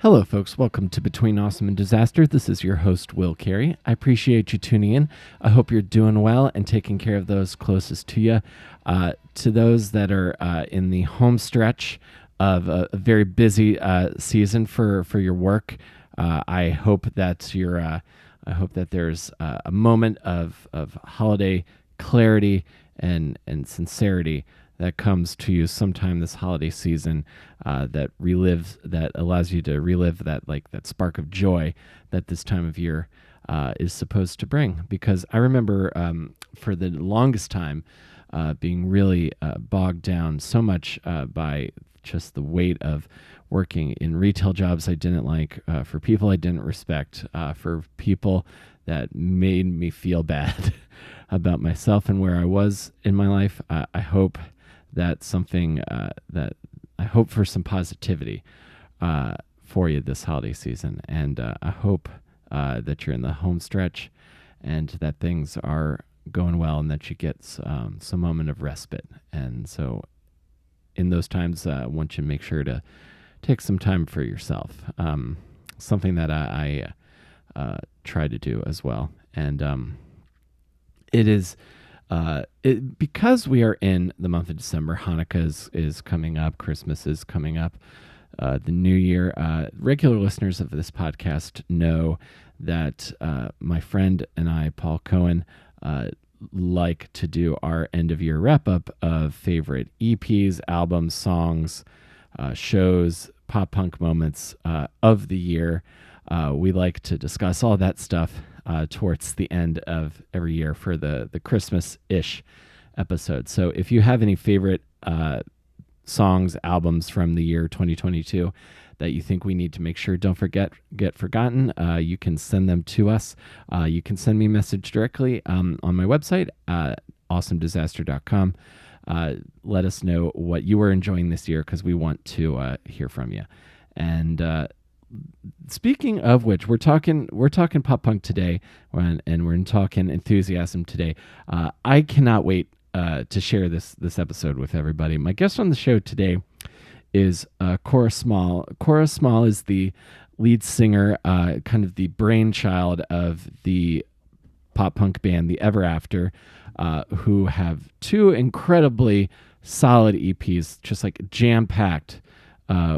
Hello, folks. Welcome to Between Awesome and Disaster. This is your host, Will Carey. I appreciate you tuning in. I hope you're doing well and taking care of those closest to you. To those that are in the home stretch of a very busy season for your work, I hope that there's a moment of holiday clarity and sincerity that comes to you sometime this holiday season, that allows you to relive that spark of joy that this time of year is supposed to bring. Because I remember for the longest time being really bogged down so much by just the weight of working in retail jobs I didn't like, for people I didn't respect, for people that made me feel bad about myself and where I was in my life. I hope that I hope for some positivity for you this holiday season. And I hope that you're in the home stretch and that things are going well and that you get some moment of respite. And so in those times, I want you to make sure to take some time for yourself, something that I try to do as well. And it is because we are in the month of December. Hanukkah is coming up. Christmas is coming up. The New Year. Regular listeners of this podcast know that my friend and I, Paul Cohen, like to do our end of year wrap up of favorite EPs, albums, songs, shows, pop punk moments of the year. We like to discuss all that stuff towards the end of every year for the Christmas-ish episode. So if you have any favorite songs, albums from the year 2022 that you think we need to make sure don't get forgotten, you can send them to us. You can send me a message directly on my website, awesomedisaster.com. Let us know what you were enjoying this year, because we want to hear from you. And speaking of which, we're talking pop punk today, and we're talking enthusiasm today. I cannot wait to share this episode with everybody. My guest on the show today is Cora Small. Cora Small is the lead singer, kind of the brainchild of the pop punk band, the Everafter, who have two incredibly solid EPs, just like jam-packed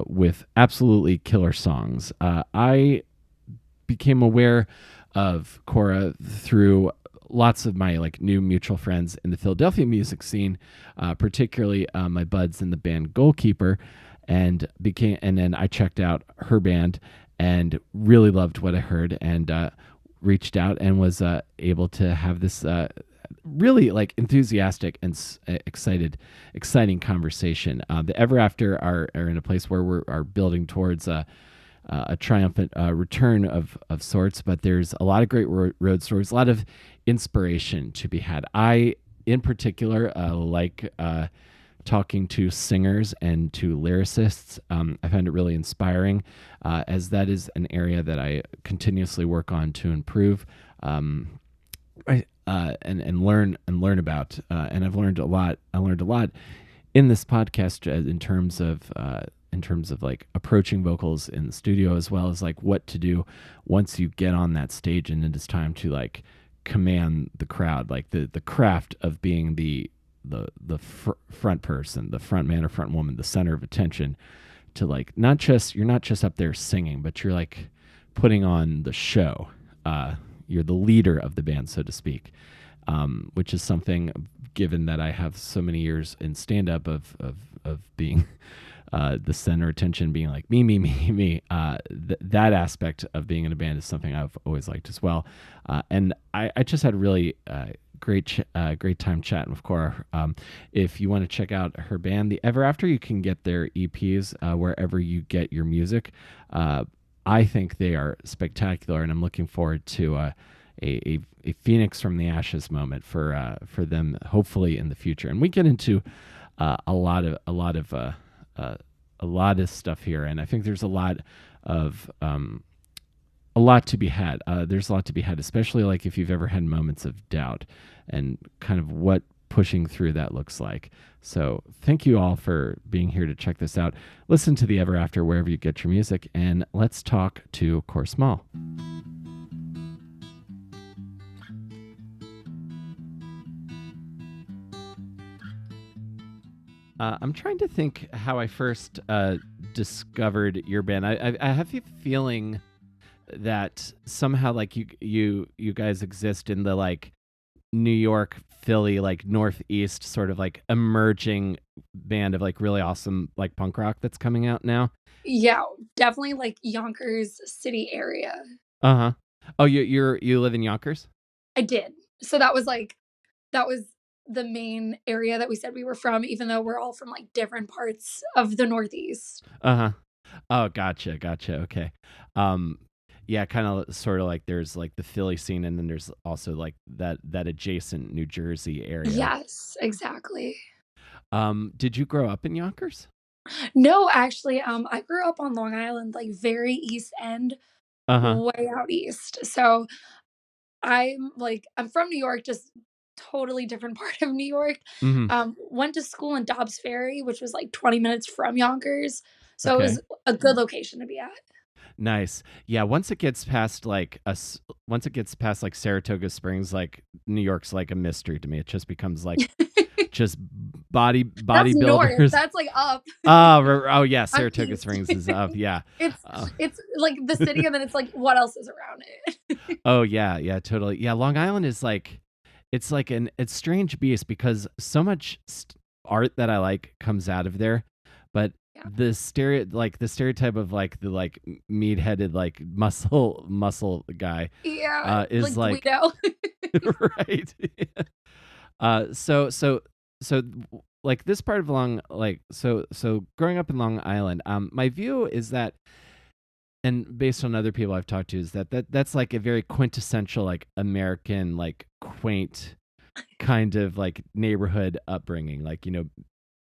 with absolutely killer songs. I became aware of Cora through lots of my new mutual friends in the Philadelphia music scene, particularly my buds in the band Goalkeeper, and then I checked out her band and really loved what I heard, and reached out and was able to have this really enthusiastic and exciting conversation. The Everafter are in a place where we are building towards a triumphant return of sorts, but there's a lot of great road stories, a lot of inspiration to be had. I, in particular, like talking to singers and to lyricists. I find it really inspiring, as that is an area that I continuously work on to improve. And learn about, and I've learned a lot. I learned a lot in this podcast in terms of approaching vocals in the studio, as well as what to do once you get on that stage and it is time to command the crowd, the craft of being the front person, the front man or front woman, the center of attention, to you're not just up there singing, but you're putting on the show. You're the leader of the band, so to speak, which is something, given that I have so many years in stand-up of being the center of attention, being me. That aspect of being in a band is something I've always liked as well. And I just had a really great time chatting with Cora. If you want to check out her band, the Everafter, you can get their EPs wherever you get your music. I think they are spectacular, and I'm looking forward to a phoenix from the ashes moment for them, hopefully in the future. And we get into a lot of stuff here, and I think there's a lot to be had. There's a lot to be had, especially if you've ever had moments of doubt, and kind of what pushing through that looks like. So thank you all for being here to check this out. Listen to the Everafter wherever you get your music, and let's talk to Cora Small. I'm trying to think how I first discovered your band. I have a feeling that somehow like you guys exist in the like New York, Philly, like Northeast sort of like emerging band of like really awesome like punk rock that's coming out now. Yeah, definitely like Yonkers City area. Uh huh. Oh, you live in Yonkers? I did. So that was the main area that we said we were from, even though we're all from like different parts of the Northeast. Uh huh. Oh, gotcha. Okay. Um, yeah, kind of sort of like there's like the Philly scene, and then there's also like that adjacent New Jersey area. Yes, exactly. Did you grow up in Yonkers? No, actually, I grew up on Long Island, like very East End, Uh huh. way out east. So I'm from New York, just totally different part of New York. Mm-hmm. Went to school in Dobbs Ferry, which was like 20 minutes from Yonkers. So it Okay. was a good location to be at. Nice. Yeah. Once it gets past like Saratoga Springs, like New York's like a mystery to me. It just becomes like just That's north. bodybuilders. That's like up. Oh yeah, I'm Saratoga east. Springs is up. Yeah. It's Uh, it's like the city, and then it's like what else is around it. oh yeah, totally. Yeah, Long Island is like it's strange beast because so much art that I like comes out of there, but Yeah. the stereotype of like the like meat headed like muscle guy Yeah, is like like Guido. right. So like this part of Long like so growing up in Long Island, my view is that, and based on other people I've talked to, is that's like a very quintessential like American like quaint kind of like neighborhood upbringing, like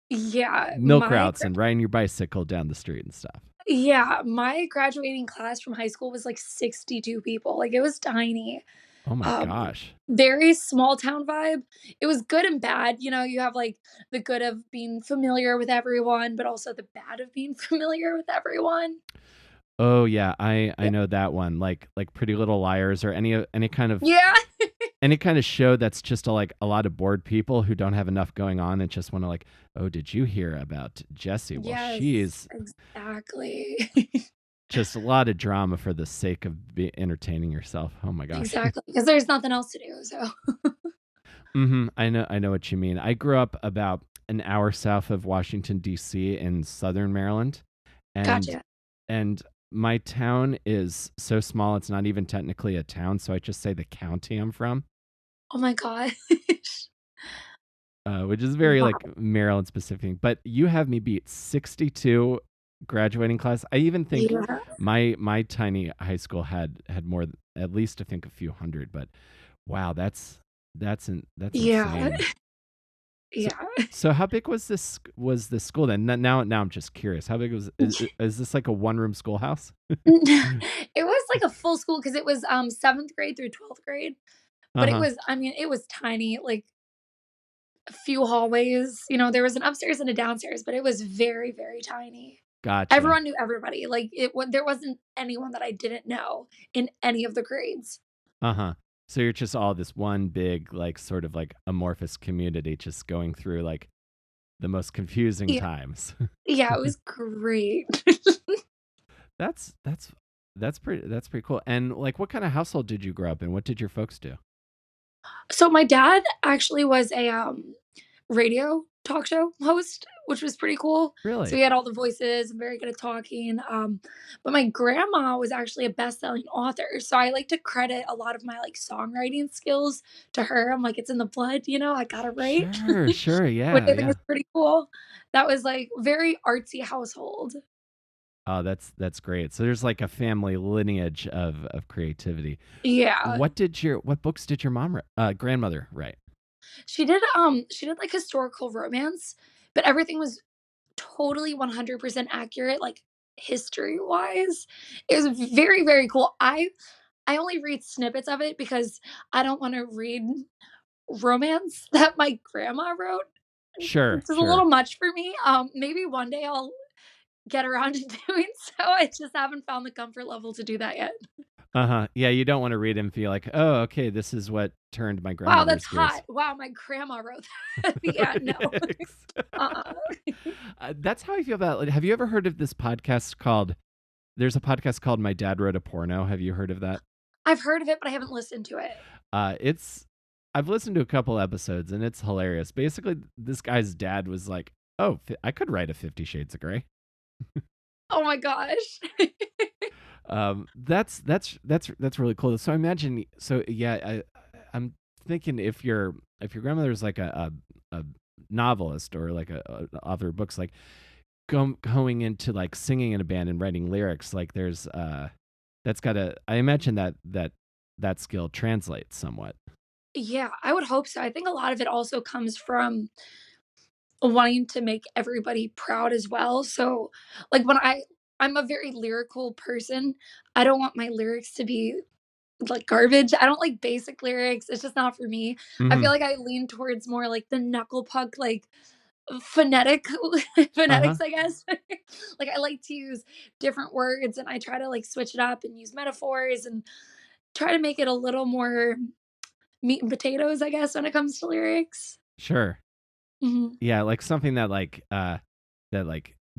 Yeah, milk routes and riding your bicycle down the street and stuff. my graduating class from high school was like 62 people. Like it was tiny. Oh my Um, gosh. Very small town vibe. It was good and bad. You have like the good of being familiar with everyone, but also the bad of being familiar with everyone. Oh yeah, I Yeah. know that one. Like Pretty Little Liars, or Yeah. any kind of show that's just like a lot of bored people who don't have enough going on and just want to like, oh, did you hear about Jessie? Well, Yes, she's exactly. just a lot of drama for the sake of entertaining yourself. Oh my gosh. Exactly, because there's nothing else to do, so I know what you mean. I grew up about an hour south of Washington D.C. in southern Maryland, and gotcha. and my town is so small it's not even technically a town, so I just say the county I'm from, Oh my gosh. which is very Wow. like Maryland specific. But you have me beat 62 graduating class. I even think Yeah. my tiny high school had more, at least I think a few hundred. But wow, that's Yeah. insane. So Yeah. so how big was this school then? Now I'm just curious. How big is this like a one room schoolhouse? It was like a full school because it was, 7th grade through 12th grade, Uh but it huh. was I mean, it was tiny, like, a few hallways, there was an upstairs and a downstairs, but it was very, very tiny. Gotcha. Everyone knew everybody, like, there wasn't anyone that I didn't know in any of the grades. Uh huh. So you're just all this one big like sort of like amorphous community, just going through like the most confusing Yeah. times. Yeah, it was great. that's that's that's pretty cool. And like, what kind of household did you grow up in? What did your folks do? So my dad actually was a, radio talk show host, which was pretty cool. So Really? he had all the voices and very good at talking. But my grandma was actually a best-selling author. So I like to credit a lot of my like songwriting skills to her. I'm like, it's in the blood, I gotta write, Sure. which Yeah, I think is yeah. pretty cool. That was like very artsy household. Oh, that's great. So there's like a family lineage of creativity. Yeah. What books did your grandmother write? She did like historical romance, but everything was totally 100% accurate, like history-wise. It was very, very cool. I only read snippets of it because I don't wanna read romance that my grandma wrote, Sure, which is a sure. little much for me. Maybe one day I'll get around to doing so. I just haven't found the comfort level to do that yet. Uh-huh. Yeah, you don't want to read and feel like, oh, okay, this is what turned my Wow, that's grandmother's hot. gears. Wow, my grandma wrote that. Yeah, no. Yes. Uh-uh. That's how I feel about. Like, have you ever heard of this podcast called? There's a podcast called "My Dad Wrote a Porno." Have you heard of that? I've heard of it, but I haven't listened to it. It's. I've listened to a couple episodes and it's hilarious. Basically, this guy's dad was like, "Oh, I could write a 50 Shades of Grey." Oh my gosh. That's really cool. So I imagine. So yeah, I'm thinking if your grandmother's like a novelist or like a author of books, like going into like singing in a band and writing lyrics, like there's that's gotta. I imagine that skill translates somewhat. Yeah, I would hope so. I think a lot of it also comes from wanting to make everybody proud as well. So, like when I'm a very lyrical person. I don't want my lyrics to be like garbage. I don't like basic lyrics. It's just not for me. I Hmm. feel like I lean towards more like the knuckle puck, like phonetic Uh huh. phonetics, I guess. Like I like to use different words and I try to like switch it up and use metaphors and try to make it a little more meat and potatoes, I guess, when it comes to lyrics. Sure. Mhm. Yeah, like something that like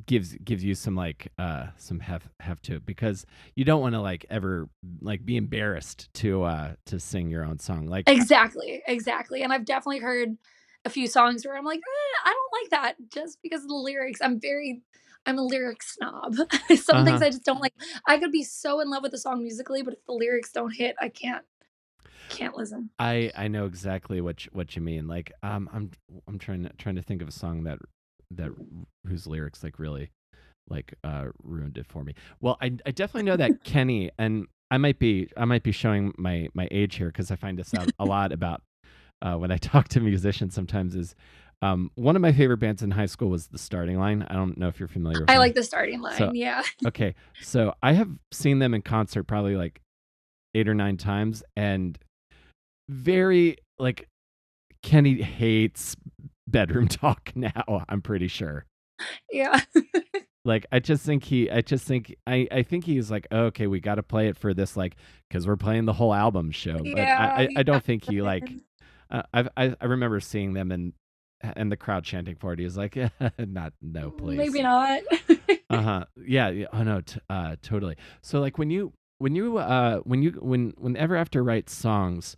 gives you some heft to it, because you don't want to like ever like be embarrassed to sing your own song. Like Exactly, exactly, and I've definitely heard a few songs where I'm like, I don't like that," just because of the lyrics. I'm a lyric snob. Some things uh-huh. I just don't like. I could be so in love with the song musically, but if the lyrics don't hit, I can't listen. I know exactly what you mean. Like I'm trying to think of a song that whose lyrics like really like ruined it for me. Well, I definitely know that Kenny, and I might be showing my age here because I find this out a lot about when I talk to musicians sometimes is one of my favorite bands in high school was The Starting Line. I don't know if you're familiar with I them. like the starting So line, yeah. okay, so I have seen them in concert probably like 8 or 9 times, and very like Kenny hates bedroom talk now. I'm pretty sure. Yeah. Like I think he's like, oh, okay, we got to play it for this, like, because we're playing the whole album show. But Yeah, I yeah, don't think he like. I remember seeing them and the crowd chanting for it. He was like, not no, maybe please. not. Uh-huh. Yeah, yeah. Oh no, totally. So like when Everafter writes songs,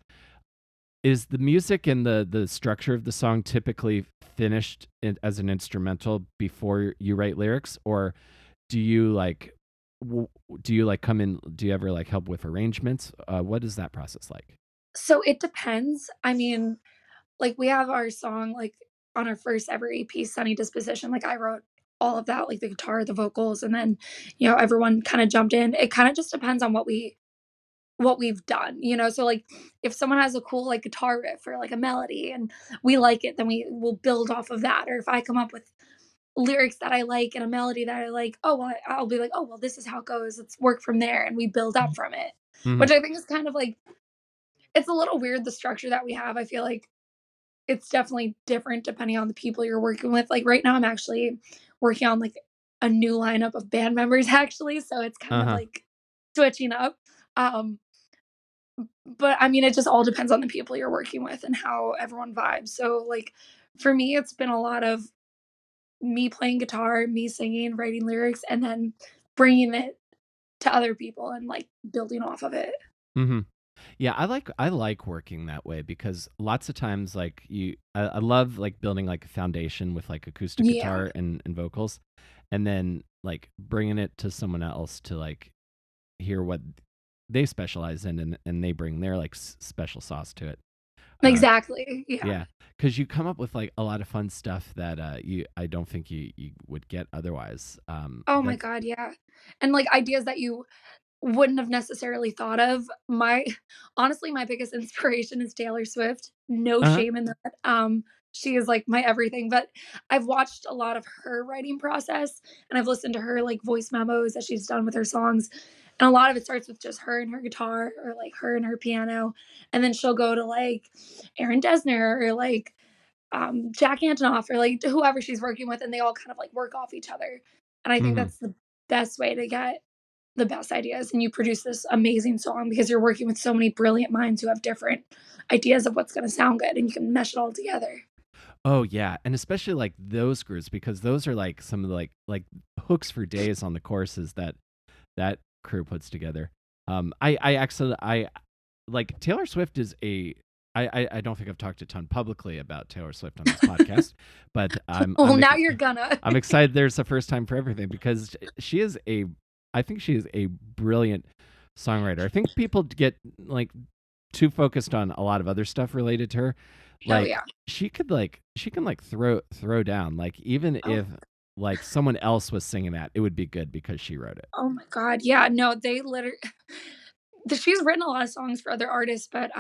is the music and the structure of the song typically finished as an instrumental before you write lyrics, or do you like w- do you like come in? Do you ever like help with arrangements? What is that process like? So it depends. I mean, like, we have our song, like, on our first ever EP, "Sunny Disposition," like, I wrote all of that, like, the guitar, the vocals, and then, everyone kinda jumped in. It kinda just depends on what we've done, So, like, if someone has a cool, like, guitar riff or, like, a melody and we like it, then we will build off of that, or if I come up with lyrics that I like and a melody that I like, oh, well, I'll be like, "Oh, well, this is how it goes. Let's work from there," and we build up from it, Hmm. which I think is kind of, like it's a little weird, the structure that we have. I feel like it's definitely different depending on the people you're working with. Like right now I'm actually working on like a new lineup of band members actually, so it's kind Uh of huh. like switching up. Um, but I mean it just all depends on the people you're working with and how everyone vibes. So like for me it's been a lot of me playing guitar, me singing, writing lyrics and then bringing it to other people and like building off of it. Hmm. Yeah, I like working that way because lots of times like I love like building like a foundation with like acoustic Yeah. guitar and vocals, and then like bringing it to someone else to like hear what they specialize in, and they bring their like special sauce to it. Uh, Exactly. Yeah. yeah, because you come up with like a lot of fun stuff that I don't think you would get otherwise. Oh my That's god, yeah. And like ideas that you wouldn't have necessarily thought of. My honestly, my biggest inspiration is Taylor Swift. No uh shame in that. She is like my everything, but I've watched a lot of her writing process and I've listened to her like voice memos that she's done with her songs. And a lot of it starts with just her and her guitar or like her and her piano. And then she'll go to like Aaron Dessner or like Jack Antonoff or like whoever she's working with, and they all kind of like work off each other. And I think Hmm. that's the best way to get the best ideas. And you produce this amazing song because you're working with so many brilliant minds who have different ideas of what's going to sound good, and you can mesh it all together. Oh yeah, and especially like those groups because those are like some of the like hooks for days on the courses that that crew puts together. I actually I like Taylor Swift is a I don't think I've talked a ton publicly about Taylor Swift on this podcast, but Well, now you're gonna. I'm excited. There's a first time for everything because she is a I think she is a brilliant songwriter. I think people get like too focused on a lot of other stuff related to her. Oh Like yeah. she can like throw down. Like even Oh, if like someone else was singing that, it would be good because she wrote it. oh my god. Yeah. No, they literally. She's written a lot of songs for other artists, but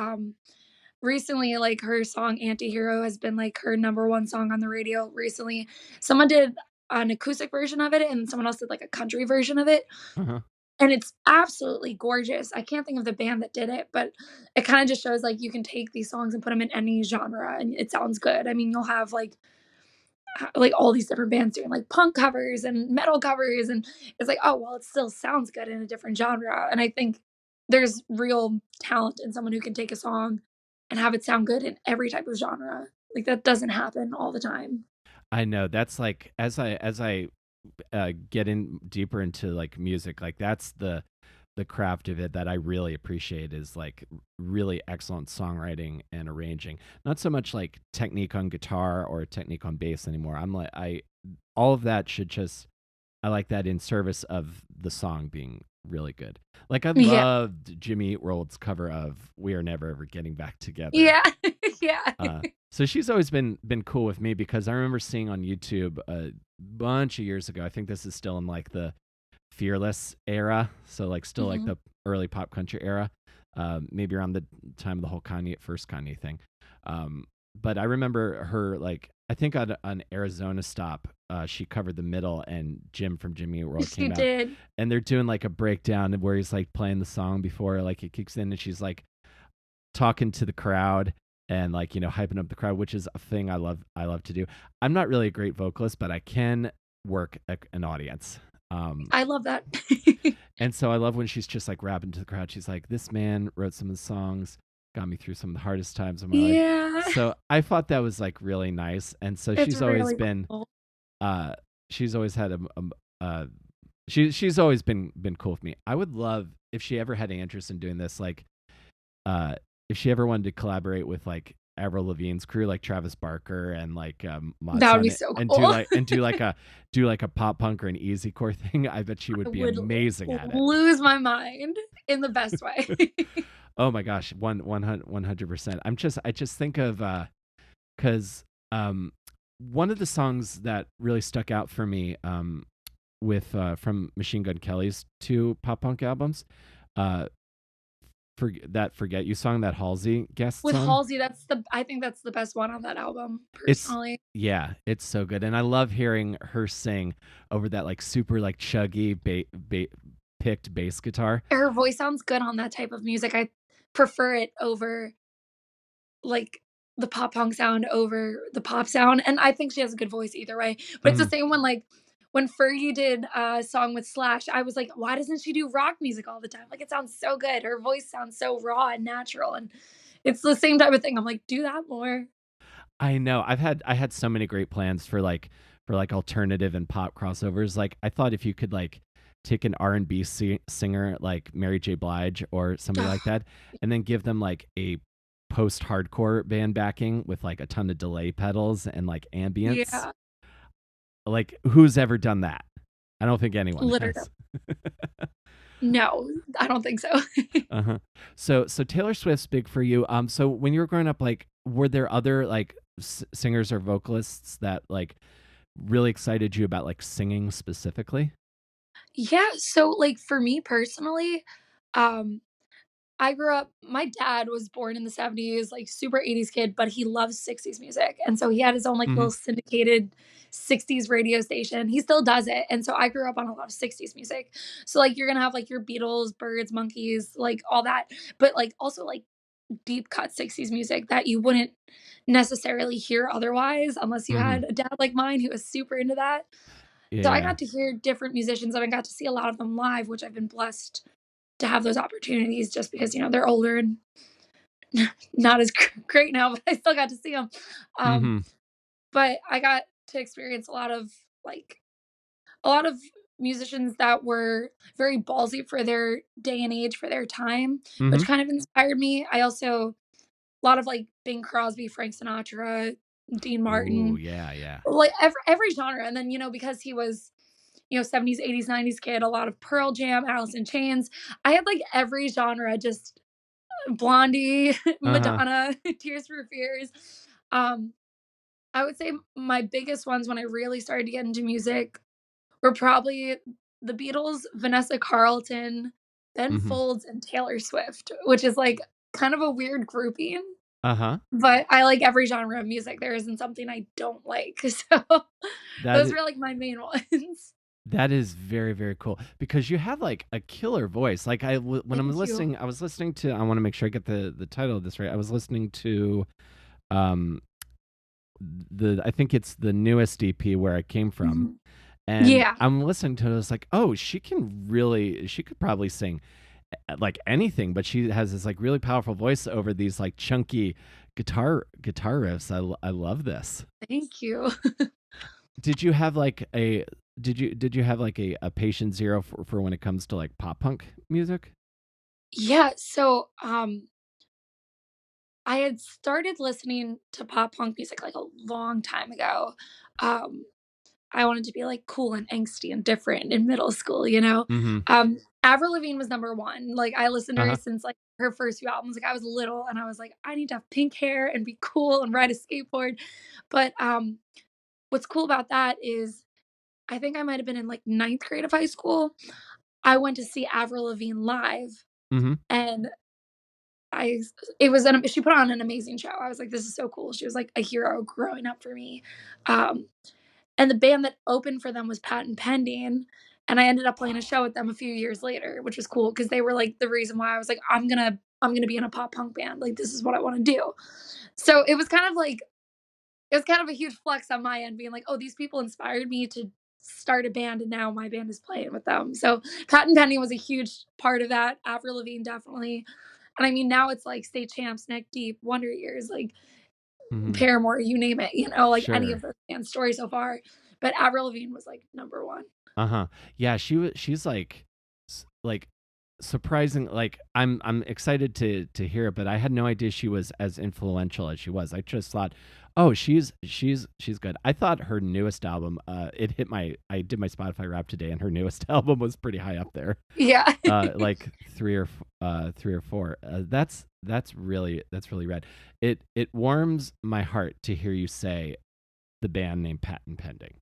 recently, like, her song "Antihero" has been, like, her number 1 song on the radio recently. Someone did an acoustic version of it, and someone else did, like, a country version of it, Uh-huh. and it's absolutely gorgeous. I can't think of the band that did it, but it kinda just shows, like, you can take these songs and put them in any genre, and it sounds good. I mean, you'll have, like, all these different bands doing, like, punk covers and metal covers, and it's like, "Oh, well, it still sounds good in a different genre," and I think there's real talent in someone who can take a song and have it sound good in every type of genre. Like, that doesn't happen all the time. I know that's like as I get in deeper into like music, like that's the craft of it that I really appreciate is like really excellent songwriting and arranging. Not so much like technique on guitar or technique on bass anymore. I'm like I all of that should just I like that in service of the song being really good. Like I Yeah. loved Jimmy Eat World's cover of "We Are Never Ever Getting Back Together." Yeah. Yeah. So she's always been cool with me because I remember seeing on YouTube a bunch of years ago. I think this is still in like the Fearless era, so like still like Mhm. the early pop country era, maybe around the time of the whole first Kanye thing. Um, but I remember her like I think on an Arizona stop, she covered the middle, and Jim from Jimmy Eat World She came out, did. and they're doing like a breakdown where he's like playing the song before like it kicks in, and she's like talking to the crowd and like hyping up the crowd, which is a thing I love to do. I'm not really a great vocalist, but I can work an audience. I love that. And so I love when she's just like rapping to the crowd. She's like, "This man wrote some of the songs, got me through some of the hardest times of my life." Yeah. So I thought that was like really nice. And so It's she's always really been, cool. uh, she's always had she's always been cool with me. I would love if she ever had any interest in doing this, like, uh, if she ever wanted to collaborate with like Avril Lavigne's crew, like Travis Barker and like Mod That would be Sun, so and cool. do like a pop punk or an easy core thing. I bet she I would be would amazing at it. lose my mind in the best way. Oh my gosh, 100%. I just think of because one of the songs that really stuck out for me with from Machine Gun Kelly's 2 pop punk albums, uh Forget You song that Halsey guests With on. Halsey, I think that's the best one on that album, It's personally. yeah, it's so good, and I love hearing her sing over that like super like chuggy picked bass guitar. Her voice sounds good on that type of music. I prefer it over, like, the pop punk sound over the pop sound, and I think she has a good voice either way. But it's the Mhm. same when, like, when Fergie did a song with Slash, I was like, "Why doesn't she do rock music all the time?" Like, it sounds so good. Her voice sounds so raw and natural, and it's the same type of thing. I'm like, "Do that more." I know. I had so many great plans for like alternative and pop crossovers. Like I thought if you could like take an R&B singer like Mary J. Blige or somebody like that, and then give them like a post-hardcore band backing with like a ton of delay pedals and like ambience. Yeah, Like who's ever done that? I don't think anyone literally. has. No, I don't think so. Uh-huh. So Taylor Swift's big for you. So when you were growing up, like, were there other like singers or vocalists that like really excited you about like singing specifically? Yeah, so, like, for me personally, um I grew up my dad was born in the '70s, like, super '80s kid, but he loves '60s music, and so he had his own, like, little Mhm. syndicated '60s radio station. He still does it, and so I grew up on a lot of '60s music. So, like, you're gonna have, like, your Beatles, Byrds, Monkees, like, all that, but, like, also, like, deep cut '60s music that you wouldn't necessarily hear otherwise unless you Mhm. had a dad like mine who was super into that. So I Yeah. got to hear different musicians, and I got to see a lot of them live, which I've been blessed to have those opportunities just because, they're older and not as great now, but I still got to see them. Um, Mhm. but I got to experience like, a lot of musicians that were very ballsy for their day and age, for their time, which Mhm. kind of inspired me. I also a lot of, like, Bing Crosby, Frank Sinatra, Dean Ooh, Martin, yeah, yeah. like, every genre, and then, because he was, '70s, '80s, '90s kid, a lot of Pearl Jam, Alice in Chains. I had, like, every genre, just Blondie, Uh-huh. Madonna, Tears for Fears. Um, I would say my biggest ones when I really started to get into music were probably the Beatles, Vanessa Carlton, Ben Mhm. Folds, and Taylor Swift, which is, like, kind of a weird grouping, Uh-huh. but I like every genre of music. There isn't something I don't like. So That those is were, like, my main ones. that is very, very cool because you have like a killer voice. Like when I'm Thank you. listening, I was listening to. I want to make sure I get the title of this right. I was listening to um I think it's the newest EP where I came from, Mhm. and Yeah, I'm listening to it. It's like, oh, she could probably sing like anything, but she has this like really powerful voice over these like chunky guitar riffs. I love this. thank you. Did you have like a did you have like a patient zero for when it comes to like pop punk music? Yeah, so, I had started listening to pop punk music, like, a long time ago. Um, I wanted to be, like, cool and angsty and different in middle school, you know? Mm-hmm. Avril Lavigne was number 1. Like, I listened to her Uh-huh. since, like, her first few albums. Like, I was little, and I was like, "I need to have pink hair and be cool and ride a skateboard." But, what's cool about that is I think I might have been in, like, ninth grade of high school. I went to see Avril Lavigne live, Mm-hmm. and I it was an she put on an amazing show. I was like, "This is so cool." She was like a hero growing up for me. Um, and the band that opened for them was Patent Pending, and I ended up playing a show with them a few years later, which was cool because they were, like, the reason why I was like, I'm gonna be in a pop punk band, like, this is what I wanna do." So, it was kind of a huge flex on my end being like, "Oh, these people inspired me to start a band, and now my band is playing with them." So, Patent Pending was a huge part of that, Avril Lavigne definitely. And I mean, now it's like State Champs, Neck Deep, Wonder Years, like Mm-hmm. Paramore, you name it, like any of Sure. those band stories so far. But Avril Lavigne was like number one. Uh-huh. Yeah, she's like like surprising. Like I'm excited to hear it, but I had no idea she was as influential as she was. I just thought, oh, she's good. I thought her newest album, it hit my I did my Spotify rap today, and her newest album was pretty high up there. Yeah. Like three or four. That's really rad. It warms my heart to hear you say the band name Patent Pending.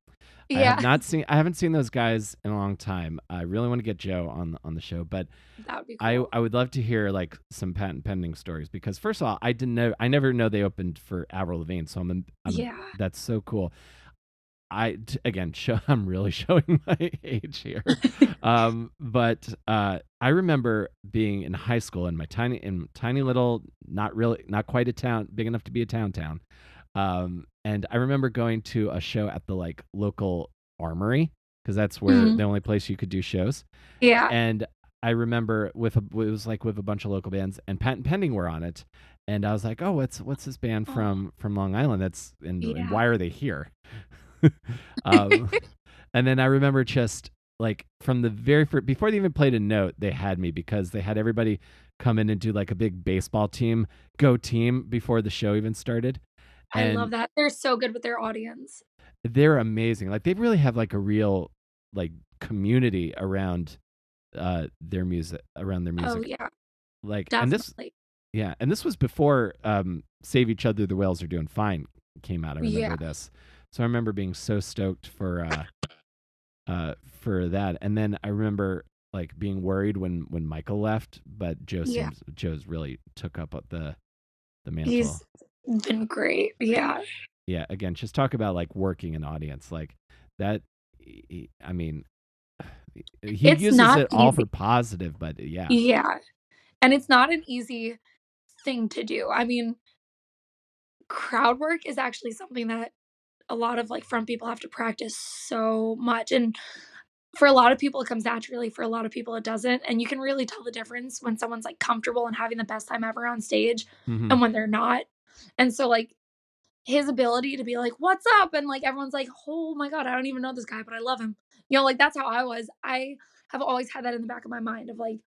Yeah. I haven't seen those guys in a long time. I really want to get Joe on the show, but That would be cool. I would love to hear like some Patent Pending stories because first of all, I never know they opened for Avril Lavigne, so I'm Yeah. that's so cool. Again, I'm really showing my age here. But I remember being in high school in my tiny little, not quite a town, big enough to be a town. And I remember going to a show at the like local armory because that's where Mhm. the only place you could do shows. Yeah. And I remember it was like with a bunch of local bands, and Patent Pending were on it. And I was like, oh, what's this band Oh, from Long Island? And yeah. why are they here? um, and then I remember just like from the very first, before they even played a note, they had me because they had everybody come in and do like a big baseball go team before the show even started. I love And that. They're so good with their audience. they're amazing. Like they really have like a real like community around their Oh, music. yeah. Like and this Definitely. yeah, and this was before Save Each Other, the Whales Are Doing Fine came out. I remember Yeah. this. So I remember being so stoked for that. And then I remember like being worried when Michael left, but Yeah. Joe's really took up the mantle. He's been great. Yeah. Yeah, again, just talk about like working an audience like that. I mean, he It's uses not it all for easy. positive, but yeah. Yeah. And it's not an easy thing to do. I mean, crowd work is actually something that a lot of like front people have to practice so much. And for a lot of people, it comes naturally. For a lot of people, it doesn't. And you can really tell the difference when someone's like comfortable and having the best time ever on stage Hmm. and when they're not. And so, like, his ability to be like, "What's up?" And like everyone's like, "Oh my god, I don't even know this guy, but I love him." Like that's how I was. I have always had that in the back of my mind of like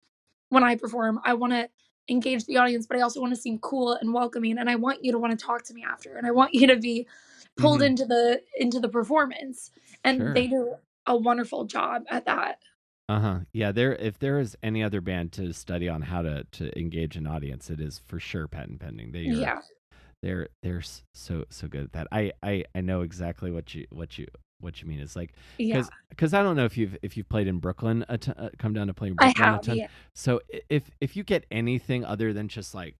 when I perform, I want to engage the audience, but I also want to seem cool and welcoming and I want you to want to talk to me after and I want you to be pulled Hmm. into the performance. And they Sure. do a wonderful job at that. Uh-huh. Yeah, if there is any other band to study on how to engage an audience, it is for sure Patent Pending. Yeah. So good at that. I know exactly what you mean. It's like Yeah. because I don't know if you've played in Brooklyn come down to play in I Brooklyn a have. ton. Yeah. So if you get anything other than just like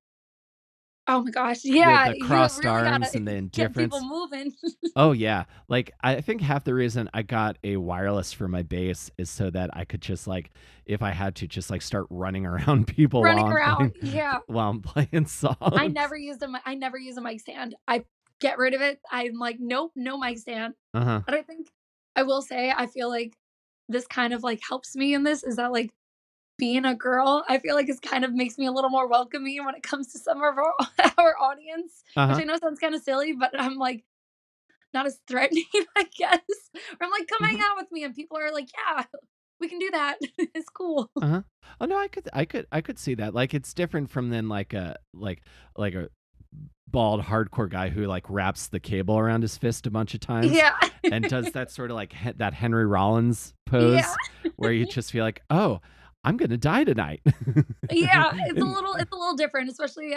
Oh my gosh. the Yeah, the you have crossed really got arms to and the get people indifference. moving. Oh yeah. Like I think half the reason I got a wireless for my bass is so that I could just like if I had to just like start running around people Running around. Yeah. while I'm playing songs. I never use a mic stand. I get rid of it. I'm like, "Nope, no mic stand." Uh-huh. And I think I will say, I feel like this kind of, like, helps me in this, is that, like, being a girl, I feel like it's kind of makes me a little more welcoming when it comes to some of our our audience, which Uh-huh. I know sounds kinda silly, but I'm, like, not as threatening, I guess. Or I'm like, "Come hang Mhm. out with me," and people are like, "Yeah, we can do that. It's cool." Uh-huh. Oh no, I could see that. Like it's different from then like a bald hardcore guy who like wraps the cable around his fist a bunch of times Yeah. and does that sort of like that Henry Rollins Yeah. pose where you just feel like, "Oh, I'm going to die tonight." Yeah, And it's a little different, especially,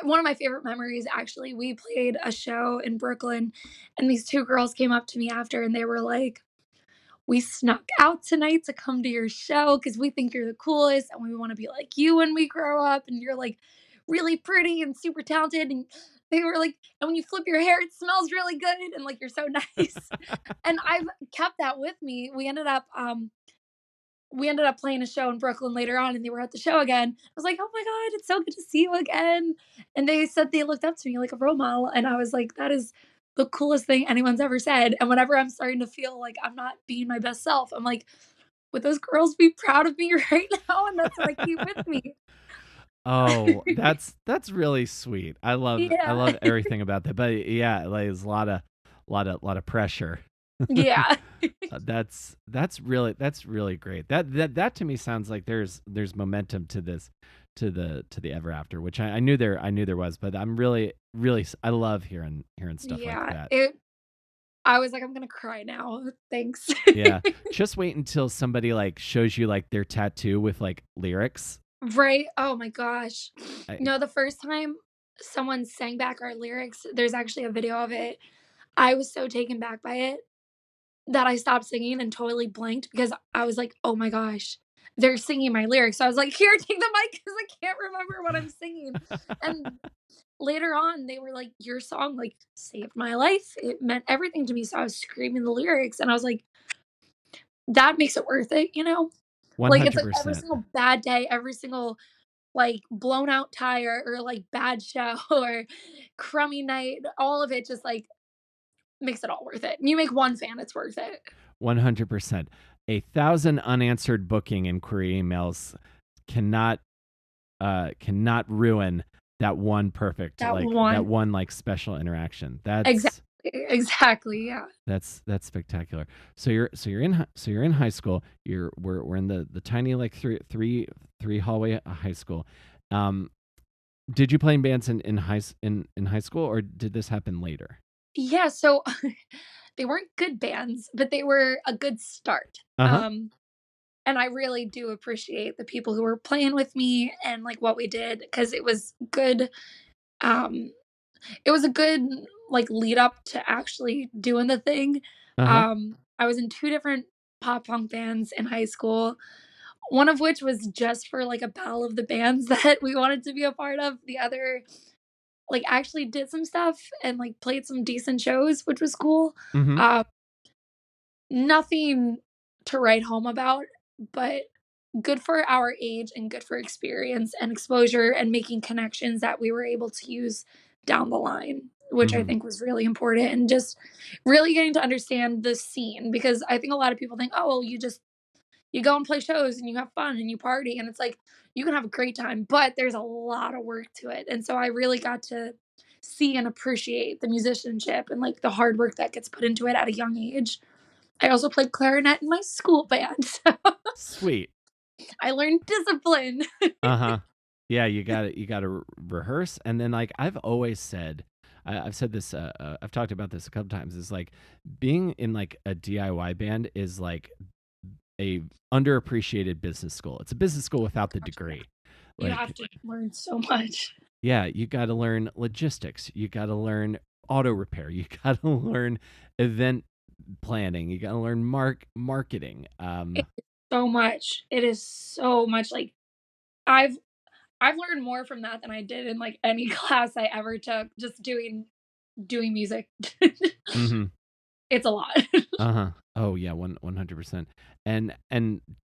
one of my favorite memories, actually, we played a show in Brooklyn, and these 2 girls came up to me after, and they were like, "We snuck out tonight to come to your show because we think you're the coolest, and we wanna be like you when we grow up, and you're, like, really pretty and super talented," and they were like, "And when you flip your hair, it smells really good, and, like, you're so nice." And I've kept that with me. We ended up playing a show in Brooklyn later on, and they were at the show again. I was like, "Oh my god, it's so good to see you again." And they said they looked up to me like a role model, and I was like, "That is the coolest thing anyone's ever said." And whenever I'm starting to feel like I'm not being my best self, I'm like, "Would those girls be proud of me right now?" And that's what I keep with me. oh, that's really sweet. I Yeah. love everything about that. But yeah, like there's a lot of pressure. Yeah. That's really great. That to me sounds like there's momentum to this to the Everafter, which I knew there was, but I'm really I love hearing stuff like Yeah. that. It I was like, "I'm gonna cry now. Thanks." Yeah, just wait until somebody like shows you like their tattoo with like lyrics. Right? Oh my gosh. I, No, the first time someone sang back our lyrics, there's actually a video of it. I was so taken back by it that I stopped singing and totally blanked because I was like, "Oh my gosh, they're singing my lyrics." So I was like, "Here, take the mic because I can't remember what I'm singing." And later on, they were like, "Your song, like, saved my life. It meant everything to me." So I was screaming the lyrics, and I was like, "That makes it worth it, you know?" Like, it's like every 100%. single bad day, every single, like, blown out tire or, like, bad show or crummy night, all of it just, like, makes it all worth it. You make one fan, it's worth it. 100%. 1,000 unanswered booking inquiry emails cannot cannot ruin that one perfect That like that one. one like special interaction. Exactly, exactly, yeah. That's spectacular. So you're in high school. We're in the tiny like three hallway high school. Um, did you play in bands in high school or did this happen later? Yeah, so they weren't good bands, but they were a good start. Uh huh. And I really do appreciate the people who were playing with me and, like, what we did because um it was a good, like, lead up to actually doing the thing. Uh huh. I was in 2 different pop punk bands in high school. one of which was just for, like, a battle of the bands that we wanted to be a part of. The other, like, actually did some stuff and, like, played some decent shows, which was cool. Mhm. Uh, Nothing to write home about, but good for our age and good for experience and exposure and making connections that we were able to use down the line, which I Mhm. think was really important, and just really getting to understand the scene because I think a lot of people think, "Oh, well, you go and play shows and you have fun and you party," and it's like, you can have a great time, but there's a lot of work to it, and so I really got to see and appreciate the musicianship and, like, the hard work that gets put into it at a young age. I also played clarinet in my school band, so Sweet. I learned discipline. Uh-huh. Yeah, you gotta rehearse, and then, like, I've always said I've said this, I've talked about this a couple times, is, like, being in, like, a DIY band is, like, a underappreciated business school. It's a business school without the degree. You have Like, to learn so much. yeah, you gotta learn logistics, you gotta learn auto repair, you gotta learn event planning, you gotta learn marketing, It is so much. It is so much, like, I've I've learned more from that than I did in, like, any class I ever took just doing music. mhm. It's a lot. Uh-huh. Oh yeah, 100%. And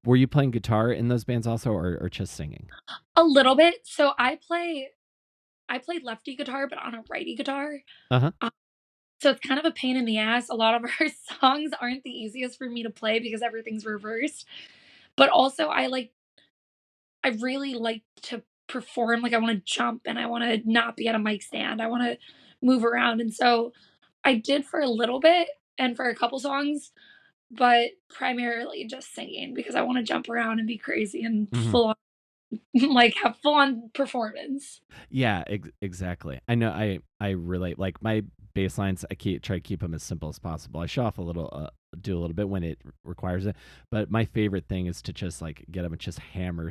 were you playing guitar in those bands also, or just singing? A little bit. So I played lefty guitar, but on a righty guitar. Uh-huh. Um, so it's kind of a pain in the ass. A lot of our songs aren't the easiest for me to play because everything's reversed. But also I really like to perform, like, I wanna jump and I wanna not be at a mic stand, I wanna move around, and so I did for a little bit and for a couple songs, but primarily just singing because I wanna jump around and be crazy and Mhm. full on like, have full on performance. Yeah, exactly. I know I relate. Like my bass lines, I try to keep them as simple as possible. I show off a little, do a little bit when it requires it. But my favorite thing is to just like get up and just hammer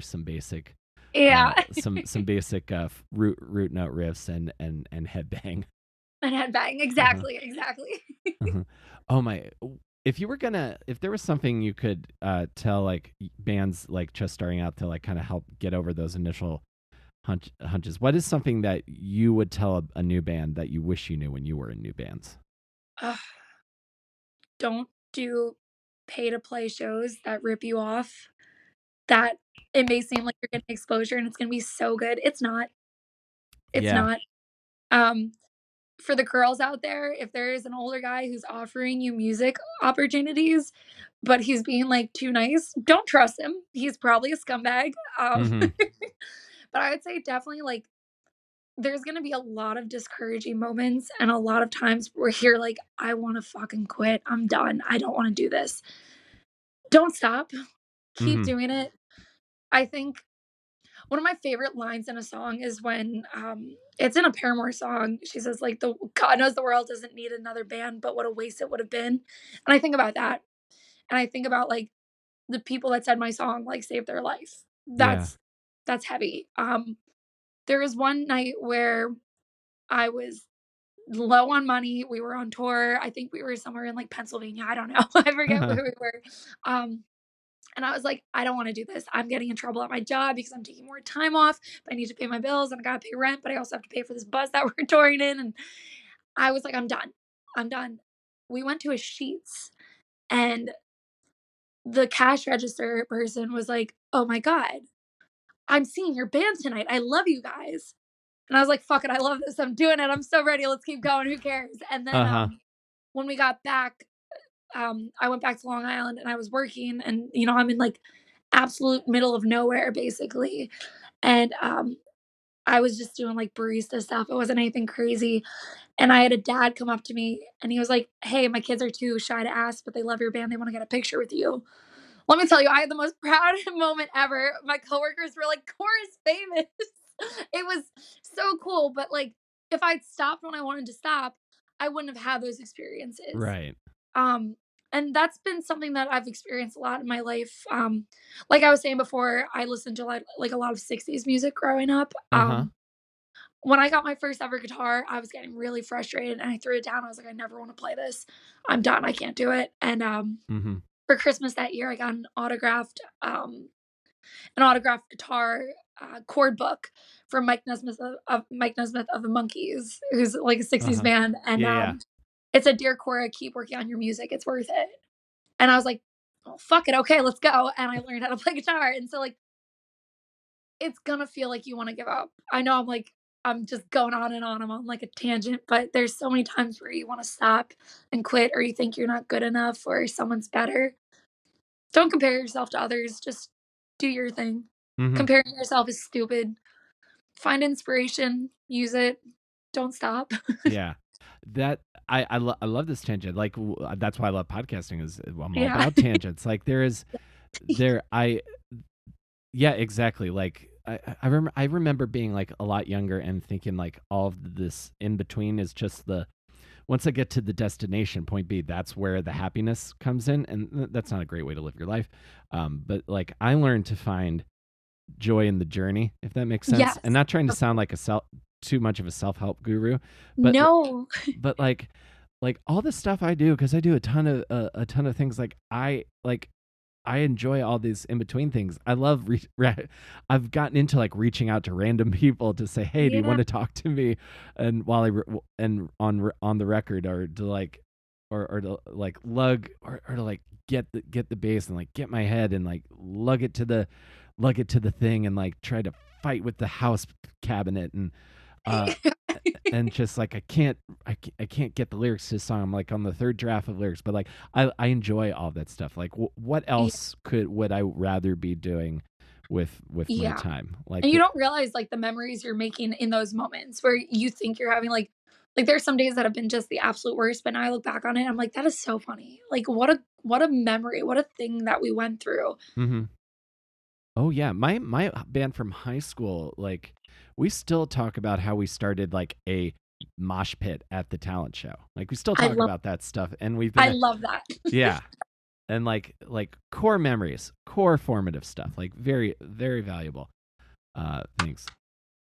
Yeah. some basic root note riffs and headbang. And headbang, Uh-huh. exactly, exactly. Uh-huh. Oh my! If you were gonna, if there was something you could tell like bands like just starting out to like kind of help get over those initial hunches. What is something that you would tell a new band that you wish you knew when you were in new bands? Ugh, don't do pay to play shows that rip you off, that it may seem like you're getting exposure and it's gonna be so good. It's not. It's Yeah. not. Um, for the girls out there, if there is an older guy who's offering you music opportunities, but he's being, like, too nice, don't trust him. He's probably a scumbag. Mhm. But I would say definitely, like, there's gonna be a lot of discouraging moments and a lot of times where you're like, "I wanna fucking quit. I'm done. I don't wanna do this." Don't stop. Keep Mhm. doing it. I think one of my favorite lines in a song is when, it's in a Paramore song. She says, like, "The God knows the world doesn't need another band, but what a waste it would have been." And I think about that, and I think about, like, the people that said my song, like, saved their life. Yeah. That's heavy. There was one night where I was low on money. We were on tour. I think we were somewhere in, like, Pennsylvania. I don't know. I forget Uh-huh. where we were. Um, and I was like, I don't want to do this. I'm getting in trouble at my job because I'm taking more time off. But I need to pay my bills and I got to pay rent, but I also have to pay for this bus that we're touring in. And I was like, I'm done. I'm done. We went to a Sheets and the cash register person was like, "Oh my God, I'm seeing your band tonight. I love you guys." And I was like, fuck it. I love this. I'm doing it. I'm so ready. Let's keep going. Who cares? And then Uh-huh. when we got back, I went back to Long Island and I was working and I'm in like absolute middle of nowhere basically. And I was just doing like barista stuff. It wasn't anything crazy. And I had a dad come up to me and he was like, "Hey, my kids are too shy to ask, but they love your band. They want to get a picture with you." Let me tell you, I had the most proud moment ever. My coworkers were like, "Cora's famous." It was so cool, but like if I'd stopped when I wanted to stop, I wouldn't have had those experiences. Right. Um, and that's been something that I've experienced a lot in my life. Like I was saying before, I listened to like a lot of 60s music growing up. Uh-huh. When I got my first ever guitar, I was getting really frustrated and I threw it down. I was like, I never want to play this. I'm done. I can't do it. And Mhm. for Christmas that year, I got an autographed an autographed guitar chord book from Mike Nesmith of the Monkees, who's like a '60s Uh-huh. band, and Yeah, yeah. it said, "Dear Cora, keep working on your music. It's worth it." And I was like, "Well, fuck it. Okay, let's go." And I learned how to play guitar. And so like it's gonna feel like you want to give up. I know I'm just going on and on. I'm on like a tangent, but there's so many times where you want to stop and quit, or you think you're not good enough, or someone's better. Don't compare yourself to others. Just do your thing. Hmm. Comparing yourself is stupid. Find inspiration, use it. Don't stop. Yeah. That I love this tangent. Like that's why I love podcasting is I'm all Yeah. about tangents. Like there I yeah, exactly. Like I remember being like a lot younger and thinking like all of this in between is just the once I get to the destination, point B, that's where the happiness comes in. And that's not a great way to live your life. But like I learned to find joy in the journey, if that makes sense. And Yes. not trying to sound like too much of a self-help guru, but No. but like all the stuff I do, because I do a ton of things. I enjoy all these in between things. I love I've gotten into like reaching out to random people to say, "Hey, do you Yeah. want to talk to me?" And while and on the record, or to like or to like lug or to like get the bass and like get my head and like lug it to the thing and like try to fight with the house cabinet uh and just like I can't get the lyrics to the song. I'm like on the third draft of lyrics, but like I enjoy all that stuff. Like what Yeah. else would I rather be doing with my Yeah. time? Like And you don't realize like the memories you're making in those moments where you think you're having like there's some days that have been just the absolute worst, but now I look back on it, I'm like, that is so funny. Like what a memory, what a thing that we went through. hmm Oh yeah, my band from high school, like we still talk about how we started like a mosh pit at the talent show. Like we still I talk love about that stuff, and we've been I love that. yeah, and like core memories, core formative stuff, like very very valuable things.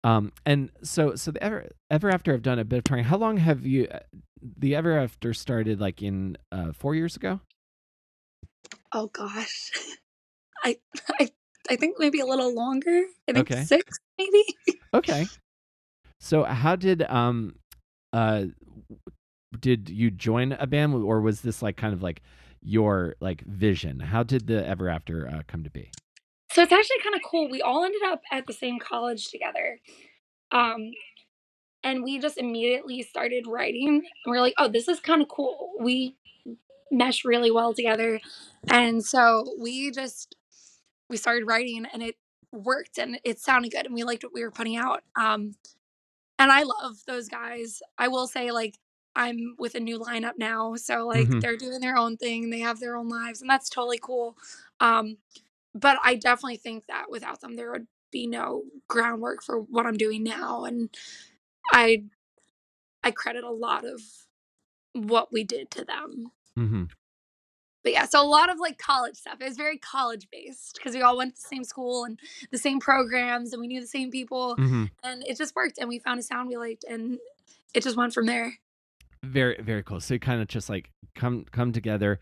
And so the ever after I've done a bit of touring. How long have you the ever after started like in 4 years ago? Oh gosh. I I I think maybe a little longer. I think Okay. 6 maybe. Okay. So how uh did you join a band, or was this like kind of like your like vision? How did the ever after come to be? So it's actually kind of cool. We all ended up at the same college together. Um and we just immediately started writing. And we're like, "Oh, this is kind of cool. We mesh really well together." And so we started writing and it worked and it sounded good and we liked what we were putting out. And I love those guys. I will say like I'm with a new lineup now, so like Hmm. they're doing their own thing, they have their own lives and that's totally cool. Um but I definitely think that without them there would be no groundwork for what I'm doing now, and I I credit a lot of what we did to them. Hmm. But yeah, so a lot of like college stuff. It was very college based because we all went to the same school and the same programs and we knew the same people Hmm. and it just worked and we found a sound we liked and it just went from there. Very very cool. So you kind of just like come together,